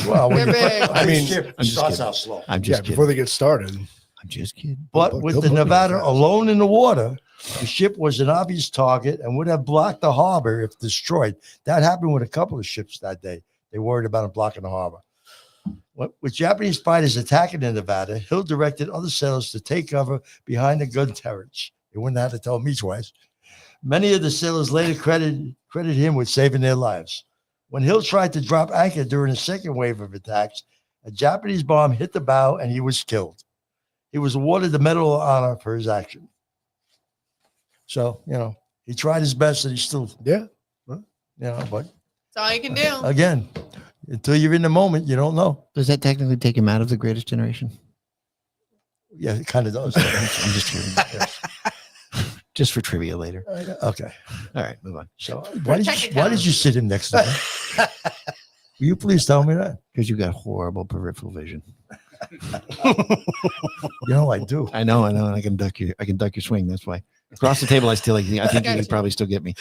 Well, They're big. I mean, I'm just starts kidding. out slow. I'm just kidding. before they get started. I'm just kidding. But with the Nevada alone in the water, the ship was an obvious target and would have blocked the harbor if destroyed. That happened with a couple of ships that day. They worried about it blocking the harbor. With Japanese fighters attacking the Nevada, Hill directed other sailors to take cover behind the gun turrets. They wouldn't have to tell me twice. Many of the sailors later credited him with saving their lives. When Hill tried to drop anchor during the second wave of attacks, a Japanese bomb hit the bow and he was killed. He was awarded the Medal of Honor for his action. So, he tried his best and he still, but That's all you can do. again, until you're in the moment, you don't know. Does that technically take him out of the Greatest Generation? Yeah, it kind of does. I'm just kidding. Just for trivia later. Okay. All right, move on. So why did you sit him next to me? Will you please tell me that? Because you got horrible peripheral vision. I do. I know, and I can duck your swing. That's why. Across the table, I think you can probably still get me.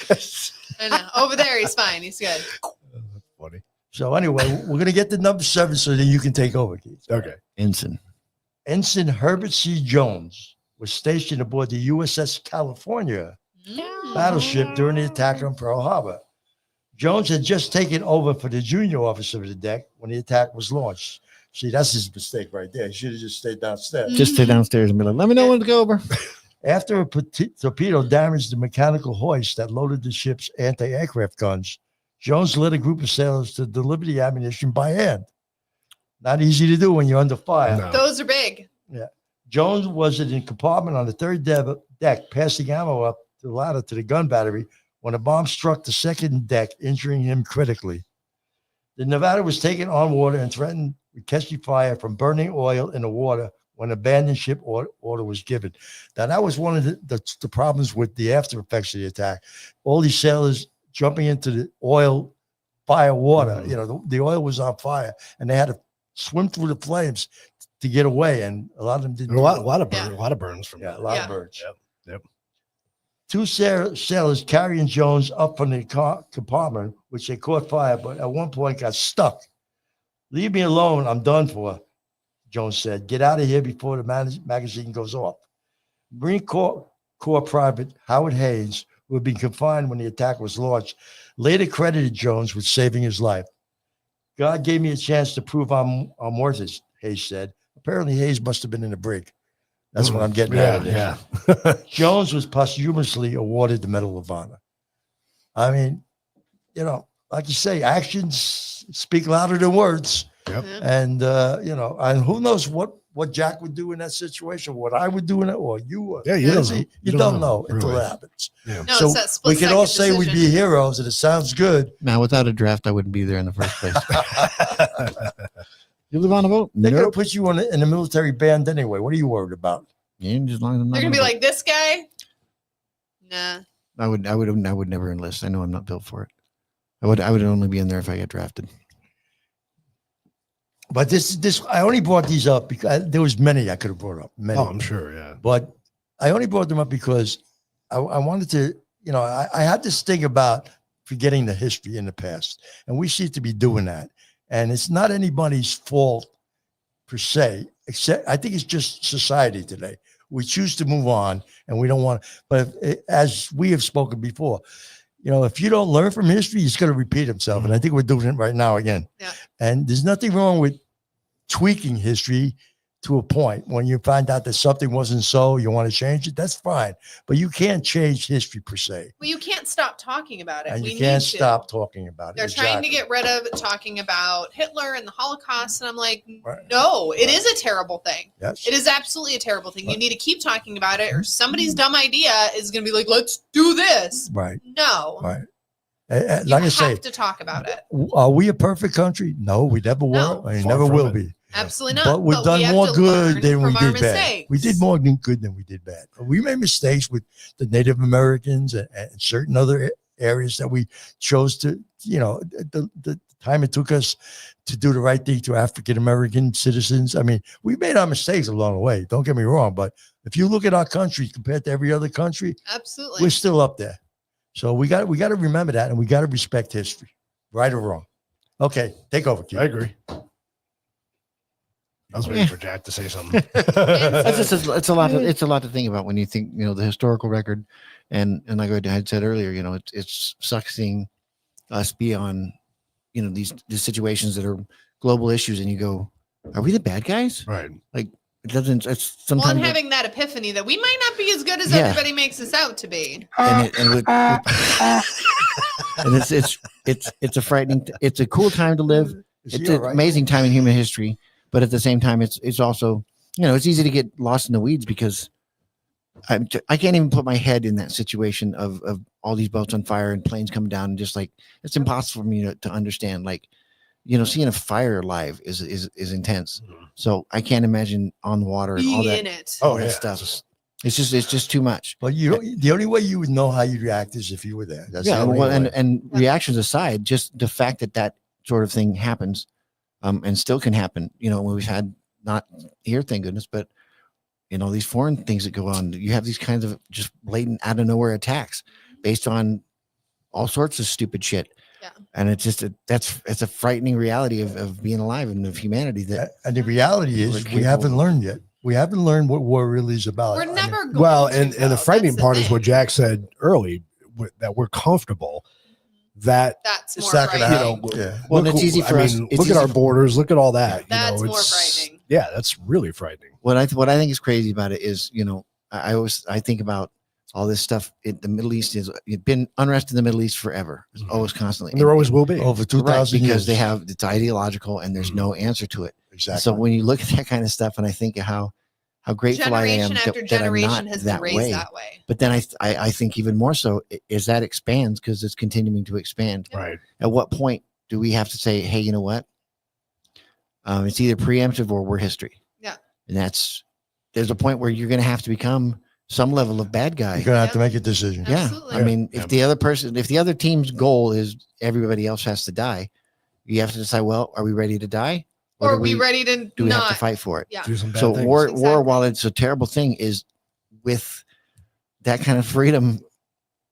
I know. Over there, he's fine. He's good. That's funny. So anyway, we're gonna get to number 7 so that you can take over, Keith. Okay. Ensign Herbert C. Jones was stationed aboard the USS California battleship during the attack on Pearl Harbor. Jones had just taken over for the junior officer of the deck when the attack was launched. See, that's his mistake right there. He should have just stayed downstairs. Just stay downstairs and be like, let me know when to go over. After a torpedo damaged the mechanical hoist that loaded the ship's anti-aircraft guns, Jones led a group of sailors to deliver the ammunition by hand. Not easy to do when you're under fire. No. Those are big. Yeah. Jones was in a compartment on the third deck, passing ammo up the ladder to the gun battery when a bomb struck the second deck, injuring him critically. The Nevada was taken on water and threatened with catching fire from burning oil in the water when abandoned ship order was given. Now, that was one of the problems with the after effects of the attack. All these sailors jumping into the oil, fire water, the oil was on fire, and they had to swim through the flames to get away, and a lot of them didn't. A lot of burns from that. A lot of burns. Yep. 2 sailors carrying Jones up from the compartment, which they caught fire, but at one point got stuck. "Leave me alone. I'm done for," Jones said. "Get out of here before the magazine goes off." Marine Corps Private Howard Hayes, who had been confined when the attack was launched, later credited Jones with saving his life. "God gave me a chance to prove I'm worth it," Hayes said. Apparently, Hayes must have been in a brig. That's what I'm getting out of this. Yeah. Jones was posthumously awarded the Medal of Honor. I mean, like you say, actions speak louder than words. Yep. And, and who knows what Jack would do in that situation, what I would do in it, or you would. Yeah, you don't know until really. it happens. Yeah. No, So it's that split we can all second say we'd be decision. heroes, and it sounds good. Now, without a draft, I wouldn't be there in the first place. You live on a boat? They're going to Nope. put you in a military band anyway. What are you worried about? Yeah, just as long as I'm not They're gonna on be a boat. like, this guy? Nah. I would never enlist. I know I'm not built for it. I would only be in there if I get drafted. But I only brought these up because there was many I could have brought up. Many. Oh, I'm sure. Yeah. But I only brought them up because I wanted to, I had this thing about forgetting the history in the past. And we seem to be doing that. And it's not anybody's fault per se, except I think it's just society today. We choose to move on and we don't want, but as we have spoken before, if you don't learn from history, it's going to repeat itself. And I think we're doing it right now again. Yeah. And there's nothing wrong with tweaking history to a point. When you find out that something wasn't so, you want to change it, that's fine. But you can't change history per se. Well, you can't stop talking about it. And we you can't need to. stop talking about it. They're trying to get rid of talking about Hitler and the Holocaust. And I'm like, no, it is a terrible thing. Yes. It is absolutely a terrible thing. You need to keep talking about it, or somebody's dumb idea is going to be like, let's do this. Right. No. Right. You like I say, have to talk about it. Are we a perfect country? No, we never were. No. I never will be. Absolutely not. But we've we done have more to good learn than we from our did bad. mistakes. We did more good than we did bad. We made mistakes with the Native Americans and certain other areas that we chose to, the time it took us to do the right thing to African American citizens. I mean, we made our mistakes along the way. Don't get me wrong. But if you look at our country compared to every other country, absolutely, we're still up there. So we got to remember that, and we got to respect history, right or wrong. Okay, take over, Keith. I agree. I was waiting for Jack to say something. It's a lot to think about when you think, the historical record, and like I had said earlier, it sucks seeing us be on, these situations that are global issues, and you go, are we the bad guys? Right. Like it doesn't. It's sometimes and having that epiphany that we might not be as good as everybody makes us out to be. And it's a frightening. It's a cool time to live. It's an amazing time in human history. But at the same time, it's also, it's easy to get lost in the weeds because I can't even put my head in that situation of all these boats on fire and planes coming down, and just like, it's impossible for me to understand. Like, seeing a fire live is intense. Mm-hmm. So I can't imagine on the water and all that, in it. all that stuff. It's just too much. But the only way you would know how you'd react is if you were there. That's and reactions aside, just the fact that sort of thing happens, and still can happen. When we've had, not here, thank goodness, but these foreign things that go on. You have these kinds of just blatant out of nowhere attacks based on all sorts of stupid shit. Yeah. And it's just it's a frightening reality of being alive and of humanity. And the reality is we haven't learned yet. We haven't learned what war really is about. We're never going to. And the frightening part is what Jack said early, that we're comfortable. That's more frightening. Well, it's easy for us. Look at our borders. Look at all that. That's more frightening. Yeah, that's really frightening. What I think is crazy about it is, I think about all this stuff in the Middle East. It's been unrest in the Middle East forever. It's always constantly. And there always will be. Over 2,000 years. Because it's ideological and there's no answer to it. Exactly. So when you look at that kind of stuff, and I think of how grateful I am that I'm not that way. But then I think even more so is that expands because it's continuing to expand. Right. At what point do we have to say, hey, you know what? It's either preemptive or we're history. Yeah. And there's a point where you're going to have to become some level of bad guy. You're going to have to make a decision. Yeah. Absolutely. I mean, if the other team's goal is everybody else has to die, you have to decide, well, are we ready to die? Or are we ready to do we have to fight for it? Yeah. Do some bad So things. war, while it's a terrible thing, is with that kind of freedom.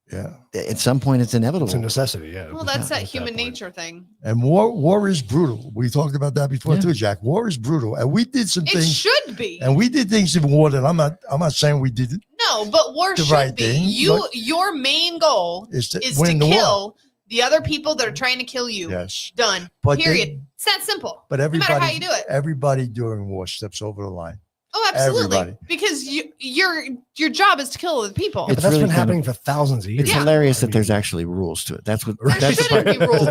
Yeah. At some point, it's inevitable. It's a necessity. Yeah. Well, that's that human point. nature thing. And war is brutal. We talked about that before too, Jack. War is brutal, and we did some It things. should be. And we did things in war that I'm not saying we did it. No, but war the should right be. thing, Your main goal is to to kill the other people that are trying to kill you. Yes. Done. But Period. It's that simple. But no everybody, matter how you do it. Everybody during war steps over the line. Oh, absolutely. Everybody. Because your job is to kill other people. But that's been happening for thousands of years. It's hilarious that there's actually rules to it. That's the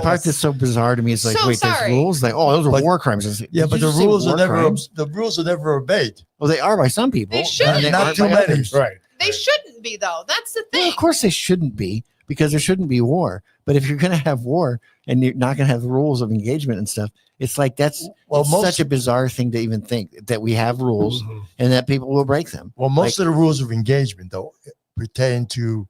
part that's so bizarre to me. It's like, there's rules. Like, oh, those are war crimes. Yeah, but the rules are never obeyed. Well, they are by some people. They shouldn't. Not too many. Right. They shouldn't be though. That's the thing. Well, of course they shouldn't be, because there shouldn't be war. But if you're going to have war and you're not going to have the rules of engagement and stuff, it's like it's such a bizarre thing to even think that we have rules and that people will break them. Well, most of the rules of engagement, though, pertain to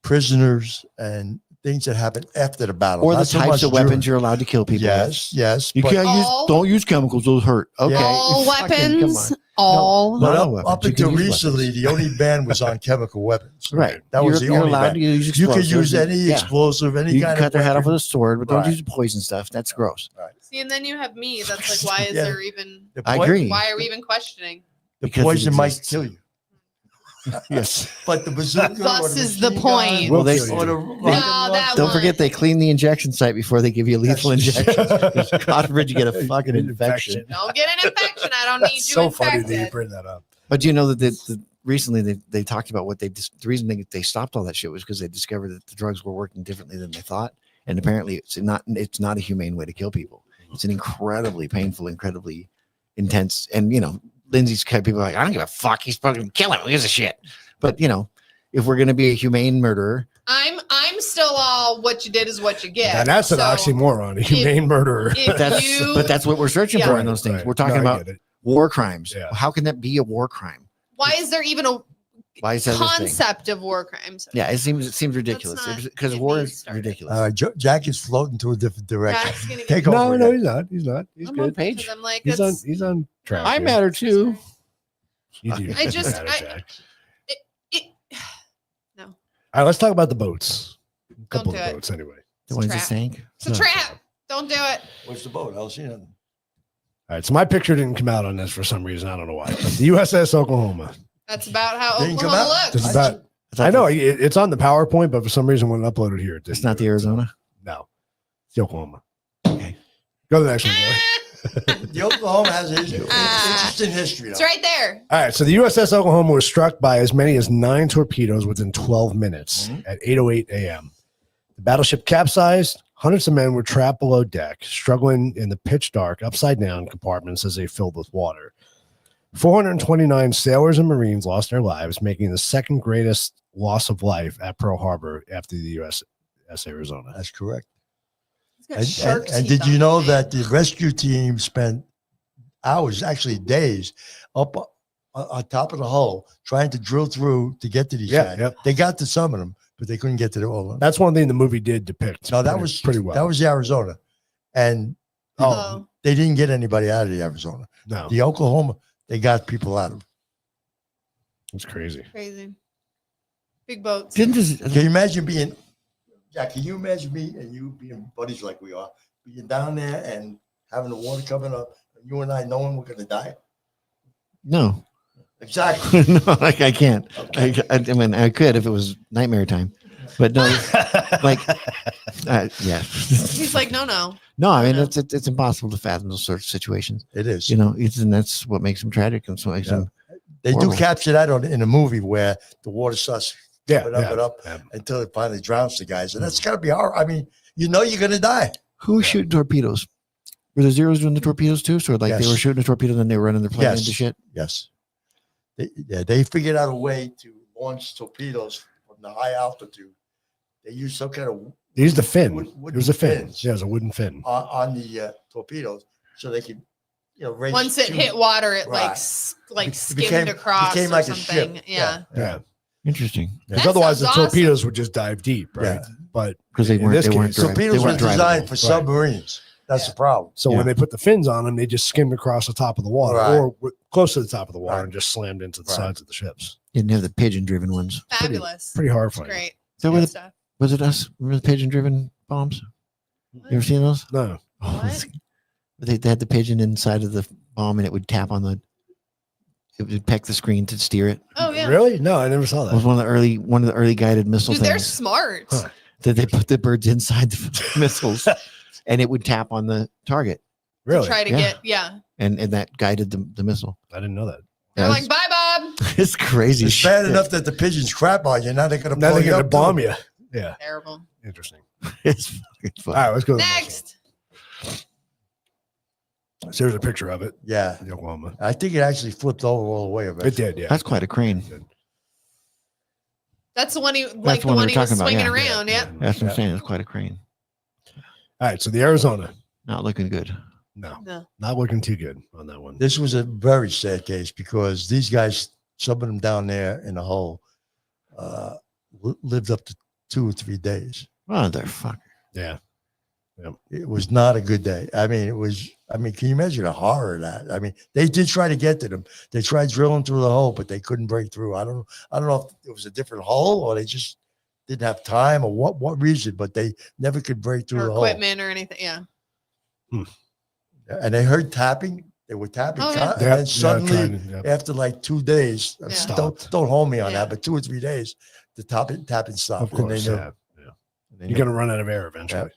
prisoners and things that happen after the battle, or the types of weapons you're allowed to kill people. Yes. You can't don't use chemicals; those hurt. Okay, all weapons. All. But up until recently, the only ban was on chemical weapons. Right. That was the only ban. You could use any explosive, any you kind can cut of their head off with a sword, but don't Right. use poison stuff. That's gross. Right. See, and then you have me. That's like, why is there even? I agree. Why are we even questioning? The Because poison might kill you. Yes. But the bazooka. Thus is the point. Well, they don't forget they clean the injection site before they give you lethal injections. God forbid you get a fucking infection. Don't get an infection. I don't need you so infected. funny that you bring that up. But you know that recently they talked about what the reason they stopped all that shit was because they discovered that the drugs were working differently than they thought, and apparently it's not a humane way to kill people. It's an incredibly painful, incredibly intense, and Lindsay's kind of people are like, I don't give a fuck. He's fucking kill him. Who gives a shit? But if we're gonna be a humane murderer, I'm still all what you did is what you get. And that's an oxymoron, a humane murderer. But that's what we're searching for in those things. Right. We're talking about war crimes. Yeah. How can that be a war crime? Why is there even a concept of war crimes? Yeah, it seems ridiculous because war is ridiculous. Jack is floating to a different direction. Take over. No, he's not. He's not. He's I'm good. on page. I'm like, He's on track. I matter too. You do. I just matter, Jack. No. All right, let's talk about the boats. A couple Don't of do boats, anyway. The ones that sank. It's a trap. Don't do it. What's the boat? I don't see nothing. All right, so my picture didn't come out on this for some reason. I don't know why. The USS Oklahoma. That's about how Didn't come Oklahoma out? looks. It's about. I know it's on the PowerPoint, but for some reason when it uploaded here, It's not the Arizona. No, it's the Oklahoma. Okay, go to the next one, Joey. The Oklahoma has an interesting history. It's right there. All right, so the USS Oklahoma was struck by as many as 9 torpedoes within 12 minutes at 8:08 a.m. The battleship capsized. Hundreds of men were trapped below deck, struggling in the pitch dark, upside-down compartments as they filled with water. 429 sailors and Marines lost their lives, making the second greatest loss of life at Pearl Harbor after the USS Arizona. That's correct. And did you know that the rescue team spent hours, actually days, up on top of the hull trying to drill through to get to these guys? Yep. They got to some of them, but they couldn't get to all of them. That's one thing the movie did depict. No, that was pretty well. That was the Arizona, and they didn't get anybody out of the Arizona. No, the Oklahoma, they got people out of. It's crazy. Crazy. Big boats. Can you imagine being? Yeah, can you imagine me and you being buddies like we are, being down there and having the water coming up, and you and I knowing we're going to die? No. Exactly. No, I can't. Okay. I mean, I could if it was nightmare time, but no, yeah. He's like, no. No, I mean, it's impossible to fathom those sorts of situations. It is. And that's what makes them tragic and so makes them. They horrible. Do capture that in a movie where the water starts up until it finally drowns the guys. And that's got to be hard. I mean, you're going to die. Who was shooting torpedoes? Were the Zeros doing the torpedoes too? So they were shooting a torpedo and then they were running their plane into shit? Yes. They figured out a way to launch torpedoes from the high altitude. They used some kind of... They used a fin. It was a fin. Yeah, it was a wooden fin. On the torpedoes so they could... once it hit water, it like skimmed across or like something. Yeah. Interesting. Because otherwise the torpedoes would just dive deep, right? Yeah. But because they weren't torpedoes were designed for submarines. That's the problem. So when they put the fins on them, they just skimmed across the top of the water or close to the top of the water and just slammed into the sides of the ships. Didn't have the pigeon-driven ones. Fabulous. Pretty horrifying. Great. So was it us? Remember the pigeon-driven bombs? You ever seen those? No. What? They had the pigeon inside of the bomb and it would tap on it would peck the screen to steer it. Oh yeah. Really? No, I never saw that. It was one of the early guided missile things. They're smart. Huh. That they put the birds inside the missiles and it would tap on the target. Really? To try to get And that guided the missile. I didn't know that. They're like, bye, Bob. It's crazy. It's bad enough that the pigeons crap on you. Now they're going to bomb you. Yeah. Terrible. Interesting. It's fucking fun. All right, let's go to next. So there's a picture of it. Yeah. The Oklahoma. I think it actually flipped over all the way. It did, yeah. That's quite a crane. That's the one he was swinging around. Yeah. That's what I'm saying. It's quite a crane. All right, so the Arizona. Not looking good. No, not looking too good on that one. This was a very sad case because these guys, some of them down there in the hole, lived up to 2 or 3 days. Motherfucker. Yeah. It was not a good day. I mean, can you imagine the horror of that? I mean, they did try to get to them. They tried drilling through the hole, but they couldn't break through. I don't know if it was a different hole or they just didn't have time or what reason, but they never could break through the hole. Equipment or anything. Yeah. And they heard tapping. They were tapping, Oh, yeah. and then suddenly, yeah. after like 2 days, Yeah. don't hold me on Yeah. that, but 2 or 3 days, the tapping stopped. Of course, and yeah. they You're knew. gonna run out of air eventually.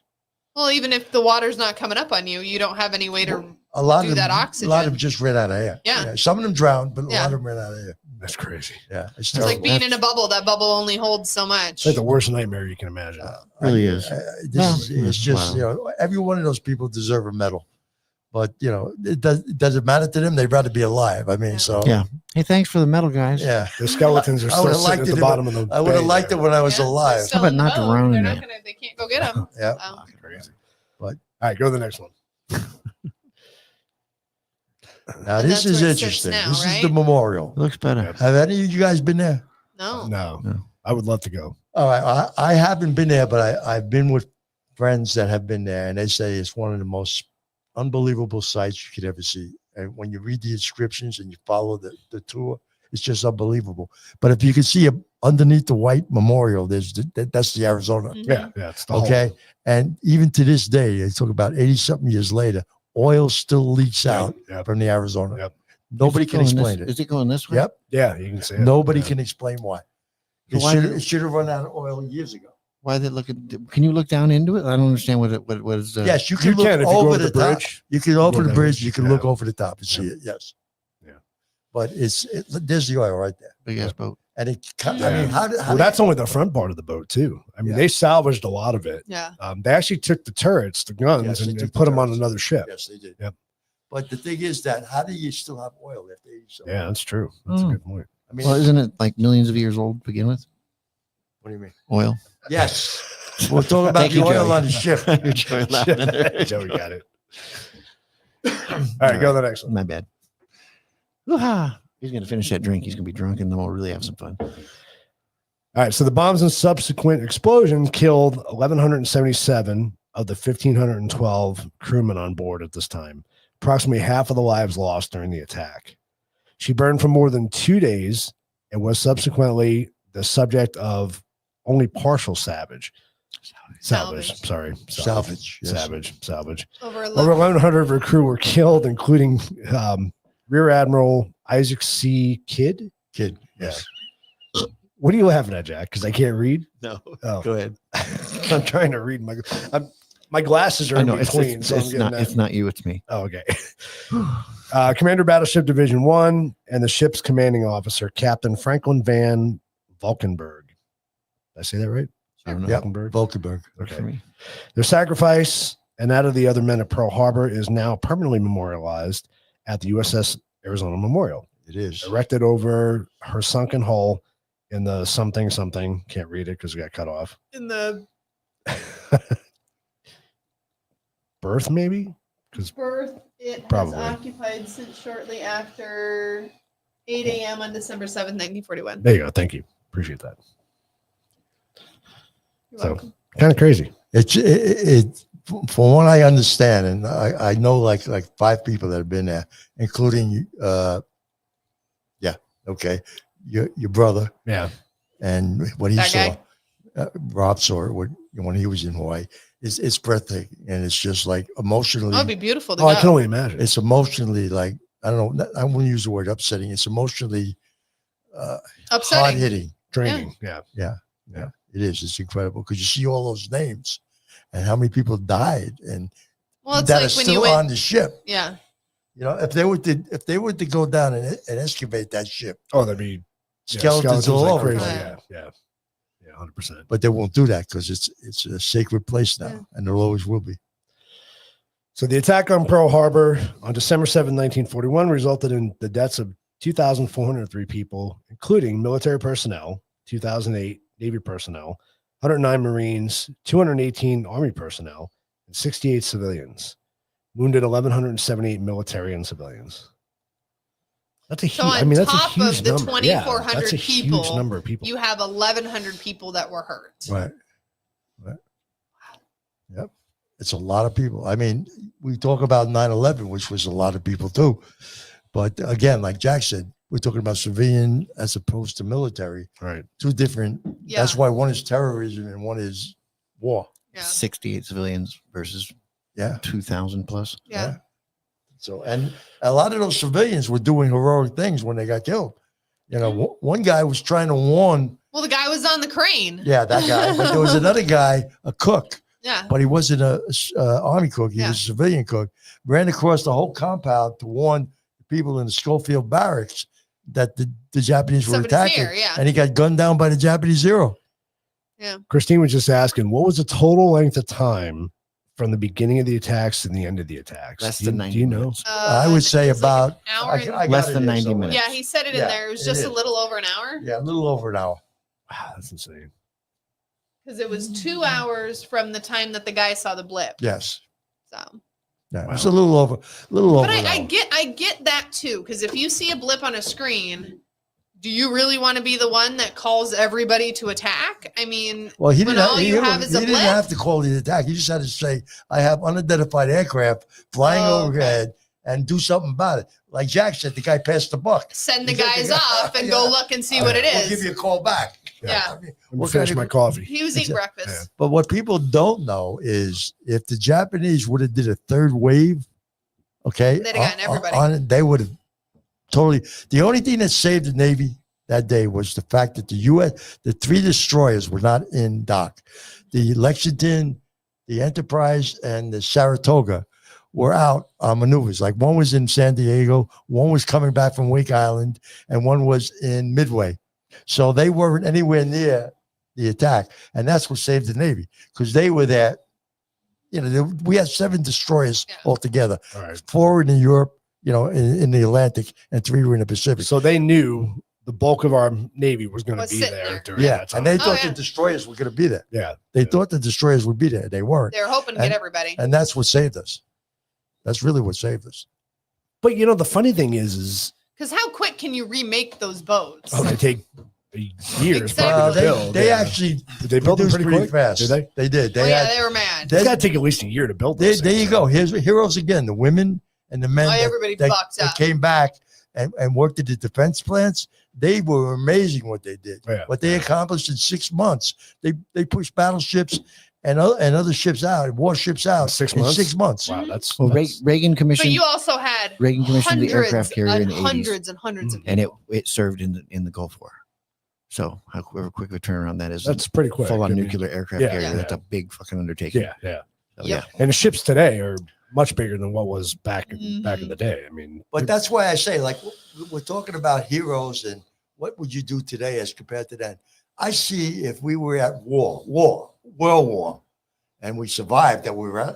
Well, even if the water's not coming up on you, you don't have any way to A lot do of them, that oxygen. A lot of them just ran out of air. Yeah. Some of them drowned, but a Yeah. lot of them ran out of air. That's crazy. Yeah, it's It's terrible. like being in a bubble. That bubble only holds so much. It's like the worst nightmare you can imagine. Really is. It's just Wow. every one of those people deserve a medal, but it doesn't matter to them. They'd rather be alive. I mean, Yeah. so Yeah. Hey, thanks for the medal, guys. yeah. The skeletons are I still would've sitting liked at it the if bottom of the. I would have bay liked it there. when I was Yeah, alive. they're still How about in the not boat. drowning They're there? not gonna. They can't go get them. Yeah. Crazy. But All right, go to the next one. now And this that's is where it sits interesting. now, This is right? the memorial. It looks better. Yep. Have any of you guys been there? No. No, I would love to go. All right, I haven't been there, but I've been with friends that have been there, and they say it's one of the most unbelievable sights you could ever see. And when you read the inscriptions and you follow the tour, it's just unbelievable. But if you can see underneath the white memorial, that's the Arizona. Mhm. Yeah, it's the whole- Okay, and even to this day, they talk about 80-something years later, oil still leaks out Yep. from the Arizona. Yep. Nobody Is it can going explain this- it. Is it going this way? Yep, Yeah, you can see it. nobody Yeah. can explain why. So why did It should have run out of oil years ago. Why they look at? Can you look down into it? I don't understand what is. Yes, you You can look can if you go over over the the top. bridge. You can over the down. bridge. You can Yeah. look over the top and see Yeah. it. Yes. Yeah. But there's the oil right there. Big ass boat. And it, I mean, Yeah. how Well, that's only the front part of the boat too. I mean, Yeah. they salvaged a lot of it. Yeah. They actually took the turrets, the guns, Yes, they and took put the them on turrets. another ship. Yes, they did. Yep. But the thing is that how do you still have oil after 80 something? Yeah, that's true. That's a Hmm. good point. I mean, Well, isn't it like millions of years old to begin with? what do you mean? Oil. Yes. We're talking about Thank the you, oil Joey. on the ship. You're Joey laughing at it. Joey got it. All right, go to the next one. My bad. Woo-ha. He's gonna finish that drink. He's gonna be drunk, and then we'll really have some fun. All right, so the bombs and subsequent explosions killed 1,177 of the 1,512 crewmen on board at this time. Approximately half of the lives lost during the attack. She burned for more than 2 days and was subsequently the subject of only partial salvage. Salvage. Salvage. Yes. Salvage. Over Over 1,100 of her crew were killed, including Rear Admiral Isaac C. Kidd. Kid. Yes. What are you laughing at, Jack? Because I can't read. No, Oh, go ahead. I'm trying to read my glasses are I in know between. it's, so I'm it's getting not. that. It's not you. It's me. Oh, okay. Commander Battleship Division 1 and the ship's commanding officer, Captain Franklin Van Valkenburg. Did I say that right? I don't know. Yep. Valkenburg. Volkenberg. Works for Okay. me. Their sacrifice and that of the other men at Pearl Harbor is now permanently memorialized at the USS Arizona Memorial, It is. erected over her sunken hull in the something. Can't read it because we got cut off. in the Berth, maybe? Because birth, it Probably. has occupied since shortly after 8 a.m. on December 7th, 1941. there you go. Thank you. Appreciate that. You're So- welcome. Kind of crazy. It from what I understand, and I know like 5 people that have been there, including your brother, Yeah. and what he That saw, guy? Rob saw it when he was in Hawaii. It's breathtaking, and it's just like emotionally. Oh, it'd be beautiful to Oh, go. I can only imagine. It's emotionally like I don't know. I wouldn't use the word upsetting. It's emotionally hard Upsetting. hitting. Draining. Yeah. It is. It's incredible because you see all those names and how many people died and Well, it's that like are when you still went. on the ship. Yeah. You know, if they were to go down and excavate that ship, Oh, there'd be skeletons all like over. crazy. Right. Yeah. 100%. But they won't do that because it's a sacred place now, Yeah. and there always will be. So the attack on Pearl Harbor on December 7, 1941 resulted in the deaths of 2,403 people, including military personnel, 2,008 Navy personnel, 109 Marines, 218 Army personnel, and 68 civilians. Wounded 1,178 military and civilians. That's a huge. So on I mean, that's a top huge of the number. Yeah, 2,400 that's a people, huge number of people. You have 1,100 people that were hurt. Right. Yep. It's a lot of people. I mean, we talk about 9/11, which was a lot of people too. But again, like Jack said, we're talking about civilian as opposed to military. Right. 2 different. Yeah. That's why one is terrorism and one is war. Yeah. 68 civilians versus Yeah. 2,000 plus. Yeah. So, and a lot of those civilians were doing heroic things when they got killed. You know, one guy was trying to warn. Well, the guy was on the crane. Yeah, that guy. But there was another guy, a cook. Yeah. But he wasn't a army cook. He was a civilian cook. Ran across the whole compound to warn the people in the Schofield barracks that the Japanese were attacking. Here, and he got gunned down by the Japanese Zero. Yeah. Christine was just asking, what was the total length of time from the beginning of the attacks to the end of the attacks? Less than 90 do you know? minutes. I would say about like I less got it than here 90 somewhere. minutes. Yeah, he said it in there. It was just a little over an hour. Yeah, a little over an hour. Wow, that's insane. Because it was 2 hours from the time that the guy saw the blip. Yes. So. Yeah, it's a little over. But I get that too. Because if you see a blip on a screen, do you really want to be the one that calls everybody to attack? I mean, well, he when didn't, all you have is a blip. He didn't have to call the attack. He just had to say, "I have unidentified aircraft flying overhead." And do something about it. Like Jack said, the guy passed the buck. Send the guys off and go look and see what it is. We'll give you a call back. Yeah. I mean, We'll finish my coffee. He was eating breakfast. But what people don't know is if the Japanese would have did a third wave, okay, they'd have gotten everybody. They would have totally. The only thing that saved the Navy that day was the fact that the 3 destroyers were not in dock. The Lexington, the Enterprise, and the Saratoga were out on maneuvers. Like one was in San Diego, one was coming back from Wake Island, and one was in Midway. So they weren't anywhere near the attack. And that's what saved the Navy because they were there. You know, we had 7 destroyers altogether, 4 in Europe, you know, in the Atlantic, and 3 were in the Pacific. So they knew the bulk of our Navy was going to be there. During that time. And they thought the destroyers were going to be there. Yeah. They thought the destroyers would be there. They weren't. They were hoping to get everybody. And that's what saved us. That's really what saved us. But you know, the funny thing is because how quick can you remake those boats? Oh, they take years. Exactly. To build. They actually did they build them pretty quick? fast. Did they? They did. They were mad. It's got to take at least a year to build. There you go. Here's heroes again. The women and the men that came back and worked at the defense plants. They were amazing what they did. Yeah. What they accomplished in 6 months. They pushed battleships and other ships out, warships out 6 months. 6 months. Wow, that's Reagan commissioned. But you also had Reagan commissioned the aircraft carrier in the 80s, hundreds and hundreds of people. and it served in the Gulf War. So however quick of a turnaround that is, that's pretty quick. Full on nuclear aircraft carrier. Yeah. That's a big fucking undertaking. Yeah. So, yeah. And the ships today are much bigger than what was back in the day. I mean, But that's why I say, like, we're talking about heroes and what would you do today as compared to then? I see if we were at world war, and we survived, that we were at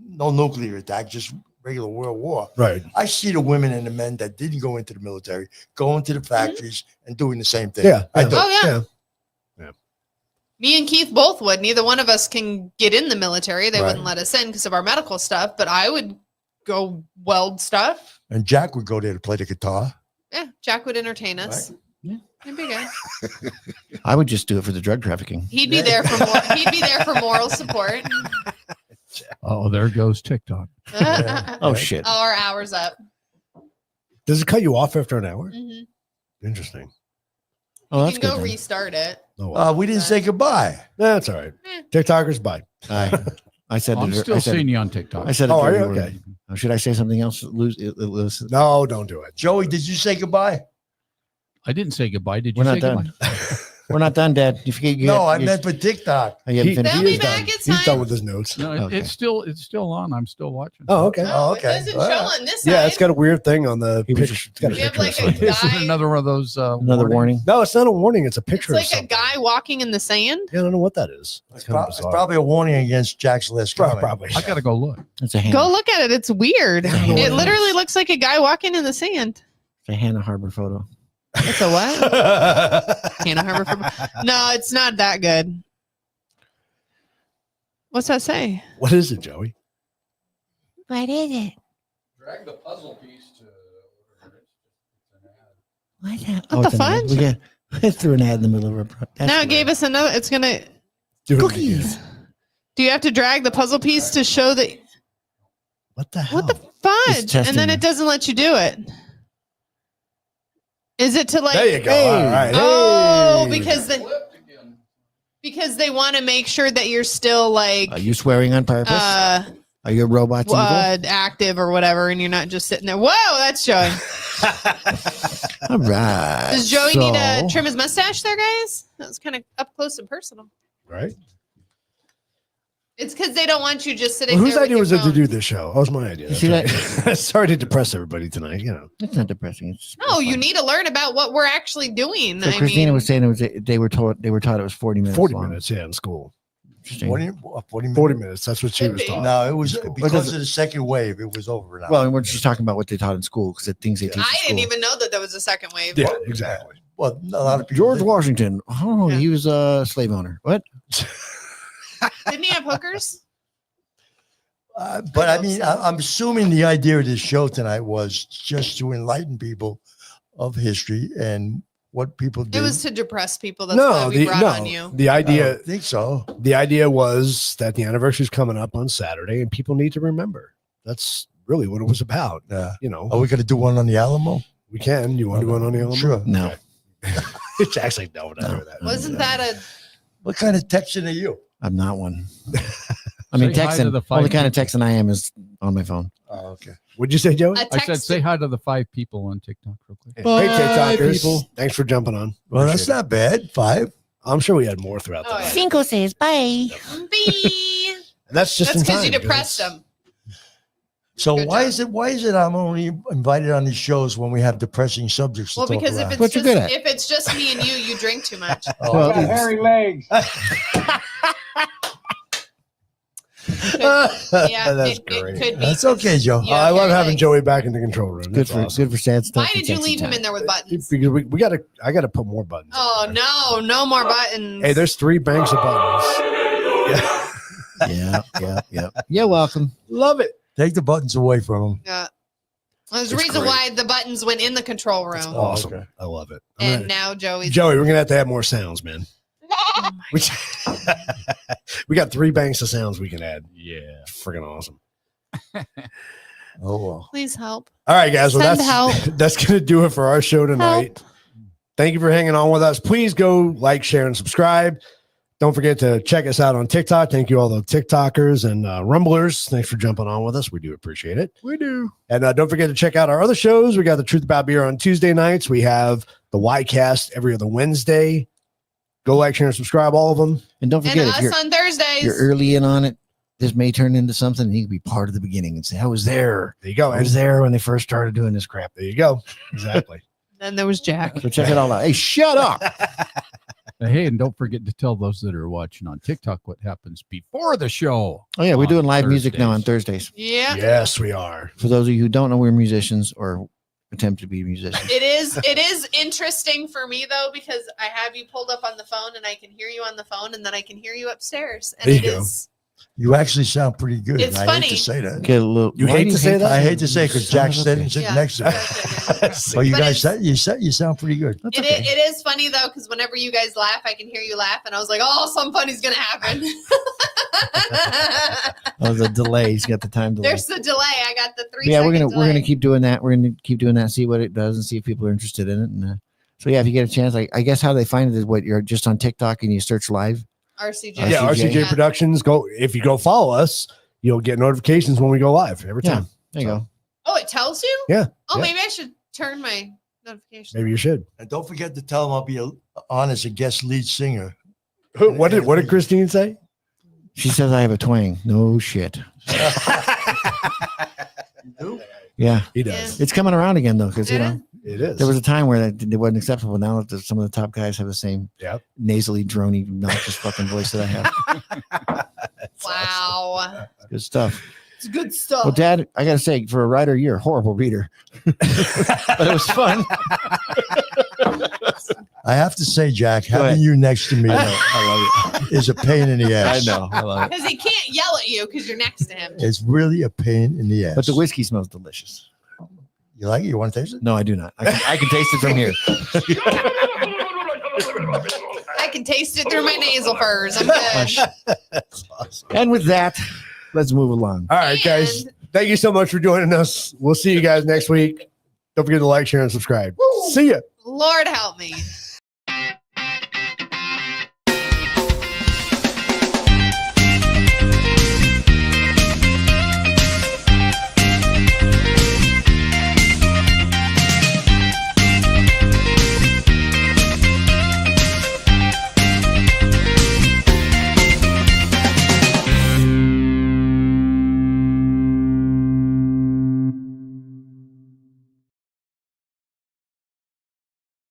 no nuclear attack, just regular world war. Right. I see the women and the men that didn't go into the military, going to the factories and doing the same thing. Yeah. I do. Oh, yeah. Me and Keith both would. Neither one of us can get in the military. They wouldn't let us in because of our medical stuff, but I would go weld stuff. And Jack would go there to play the guitar. Yeah, Jack would entertain us. Right. Yeah. He'd be good. I would just do it for the drug trafficking. He'd be there for moral support. Oh, there goes TikTok. Oh shit! Our hour's up. Does it cut you off after an hour? Mm-hmm. Interesting. Oh, You that's can good. go restart it. Oh, well. We didn't say goodbye. That's all right. TikTokers, bye. I said. I'm still seeing you on TikTok. I said. Oh, a are you? dirty word. Okay. Oh, should I say something else? No, don't do it. Joey, did you say goodbye? I didn't say goodbye. Did you We're say not goodbye? done. We're not done, Dad. You forget. No, I meant for TikTok. Oh, you haven't finished? They'll be is back. done. It's He's time. done with his notes. No, Okay. it's still on. I'm still watching. Oh, okay. No, okay. It doesn't All show right. on this side. Yeah, it's got a weird thing on the He was picture. It's got a We have picture like of a something. Is it guy. another one of those? Another warning. No, it's not a warning. It's a It's picture of like a something. guy walking in the sand. Yeah, I don't know what that is. It's, kind of it's bizarre. probably a warning against Jack's list. Probably. I gotta go look. It's a Hannah. Go look at it. It's weird. I don't know what It it literally is. looks like a guy walking in the sand. It's a Hannah Harbor photo. It's a what? Hannah Harbor. No, it's not that good. What's that say? What is it, Joey? What is it? Drag the puzzle piece to. What's that? What the it's an ad. fudge? I threw an ad in the middle of our. Now it gave us another. It's gonna Do it Cookies. again. Do you have to drag the puzzle piece to show that? What the hell? What the fudge? testing And then you. it doesn't let you do it. Is it to like? There you go. Hey. All right. Oh, Hey. because they want to make sure that you're still like Are you swearing on purpose? Are you a robot? Active or whatever, and you're not just sitting there. Whoa, that's Joey. All right. Does Joey need to trim his mustache there, guys? That was kind of up close and personal. Right. It's because they don't want you just sitting Well, there. Whose idea was it to phone. do this show? That was my idea. You see that? Sorry to depress everybody tonight. It's not depressing. No, you need to learn about what we're actually doing. So Christina was saying they were taught it was 40 minutes. 40 long. minutes, in school. 40 minutes. 40 minutes. That's what she was taught. No, it was because of the second wave. It was over now. Well, and we're just talking about what they taught in school because the things they teach. I didn't even know that there was a second wave. Yeah, exactly. Well, a lot of people. George Washington. Oh, he was a slave owner. What? Didn't he have hookers? But I mean, I'm assuming the idea of this show tonight was just to enlighten people of history and what people did. It was to depress people. That's why we brought on you. The idea, I don't think so. The idea was that the anniversary is coming up on Saturday and people need to remember. That's really what it was about. Yeah. You know, Are we going to do one on the Alamo? we can. You want to do one on the Alamo? Sure. No. It's actually no. Wasn't that a? What kind of Texan are you? I'm not one. I mean, Say hi to Texan. the The only five kind of people. Texan I am is on my phone. Oh, okay. What'd you say, Joey? I said, say hi to the 5 people on TikTok real quick. Hey, Bye, TikTokers. people. Thanks for jumping on. Well, that's Appreciate not bad. 5. it. I'm sure we had more throughout the Oh, night. yeah. Cinco says bye. Bee. And that's just That's in time. because you depressed them. So Good why job. is it I'm only invited on these shows when we have depressing subjects to Well, talk because about? What you good at? if it's just me and you drink too much. Well, legs. Yeah, That's it great. could be. That's okay, Joe. Yeah, I love hairy having legs. Joey back in the control room. good That's for awesome. good for sad stuff. Why did you leave him in there with buttons? Because we got to. I got to put more buttons. Oh no more buttons. Hey, there's 3 banks of buttons. Yeah. You're welcome. Love it. Take the buttons away from them. Yeah. Well, there's a It's reason great. why the buttons went in the control room. Awesome. okay. I love it. And now Joey's. Joey, we're gonna have more sounds, man. Oh my We, we got 3 banks of sounds we can add. Yeah. Freaking awesome. Oh, well. Please help. All right, guys. Well, Send that's help. that's gonna do it for our show tonight. Help. Thank you for hanging on with us. Please go like, share, and subscribe. Don't forget to check us out on TikTok. Thank you all the TikTokers and Rumblers. Thanks for jumping on with us. We do appreciate it. We do. And don't forget to check out our other shows. We got the Truth About Beer on Tuesday nights. We have the Ycast every other Wednesday. Go like, share, and subscribe, all of them. And don't And forget, if us on Thursdays. you're early in on it, this may turn into something. And you can be part of the beginning and say, "I was there. There you go. I was there when they first started doing this crap." There you go. Exactly. Then there was Jack. So check it all out. Hey, shut up. Hey, and don't forget to tell those that are watching on TikTok what happens before the show. Oh yeah, we're on doing live music now on Thursdays. Thursdays. Yeah. Yes, we are. For those of you who don't know, we're musicians or attempt to be musicians. It is interesting for me though, because I have you pulled up on the phone and I can hear you on the phone and then I can hear you upstairs. And There it you go. is You actually sound pretty good. It's I funny. hate to say that. Get a little. You why hate do to say that? I hate to say because Jack Son of a sitting bitch. sitting Yeah. next to me. But But you But guys, it's- you sound pretty good. That's it, okay. it is funny though, because whenever you guys laugh, I can hear you laugh, and I was like, "Oh, something funny's gonna happen." Oh, the delay. He's got the time delay. There's the delay. I got the 3. Yeah, we're second gonna delay. keep doing that. We're gonna keep doing that. See what it does and see if people are interested in it. And so yeah, if you get a chance, I guess how they find it is what you're just on TikTok and you search live. RCJ. Yeah, Yeah, RCJ. RCJ Productions. Go if you go follow us, you'll get notifications when we go live every Yeah. time. There you go. Oh, it tells you. Yeah, Oh, yeah. maybe I should turn my notifications. Maybe you should. And don't forget to tell them I'll be on as a guest lead singer. What did Christine say? She says I have a twang. No shit. Yeah, He does. it's coming around again though, because you know It is. there was a time where it wasn't acceptable. Now that some of the top guys have the same Yep. nasally, drony, obnoxious fucking voice that I have. Wow, Good stuff. it's good stuff. Well, Dad, I gotta say, for a writer, you're a horrible reader, but it was fun. I have to say, Jack, Go ahead. having you next to me I love is a pain in the it. I ass. know. I love it. Because he can't yell at you because you're next to him. It's really a pain in the ass. But the whiskey smells delicious. You like it? You want to taste it? No, I do not. I can taste it from here. I can taste it through my nasal furs. I'm good. That's awesome. And with that, let's move along. All right, guys. And- Thank you so much for joining us. We'll see you guys next week. Don't forget to like, share, and subscribe. See ya. Lord help me.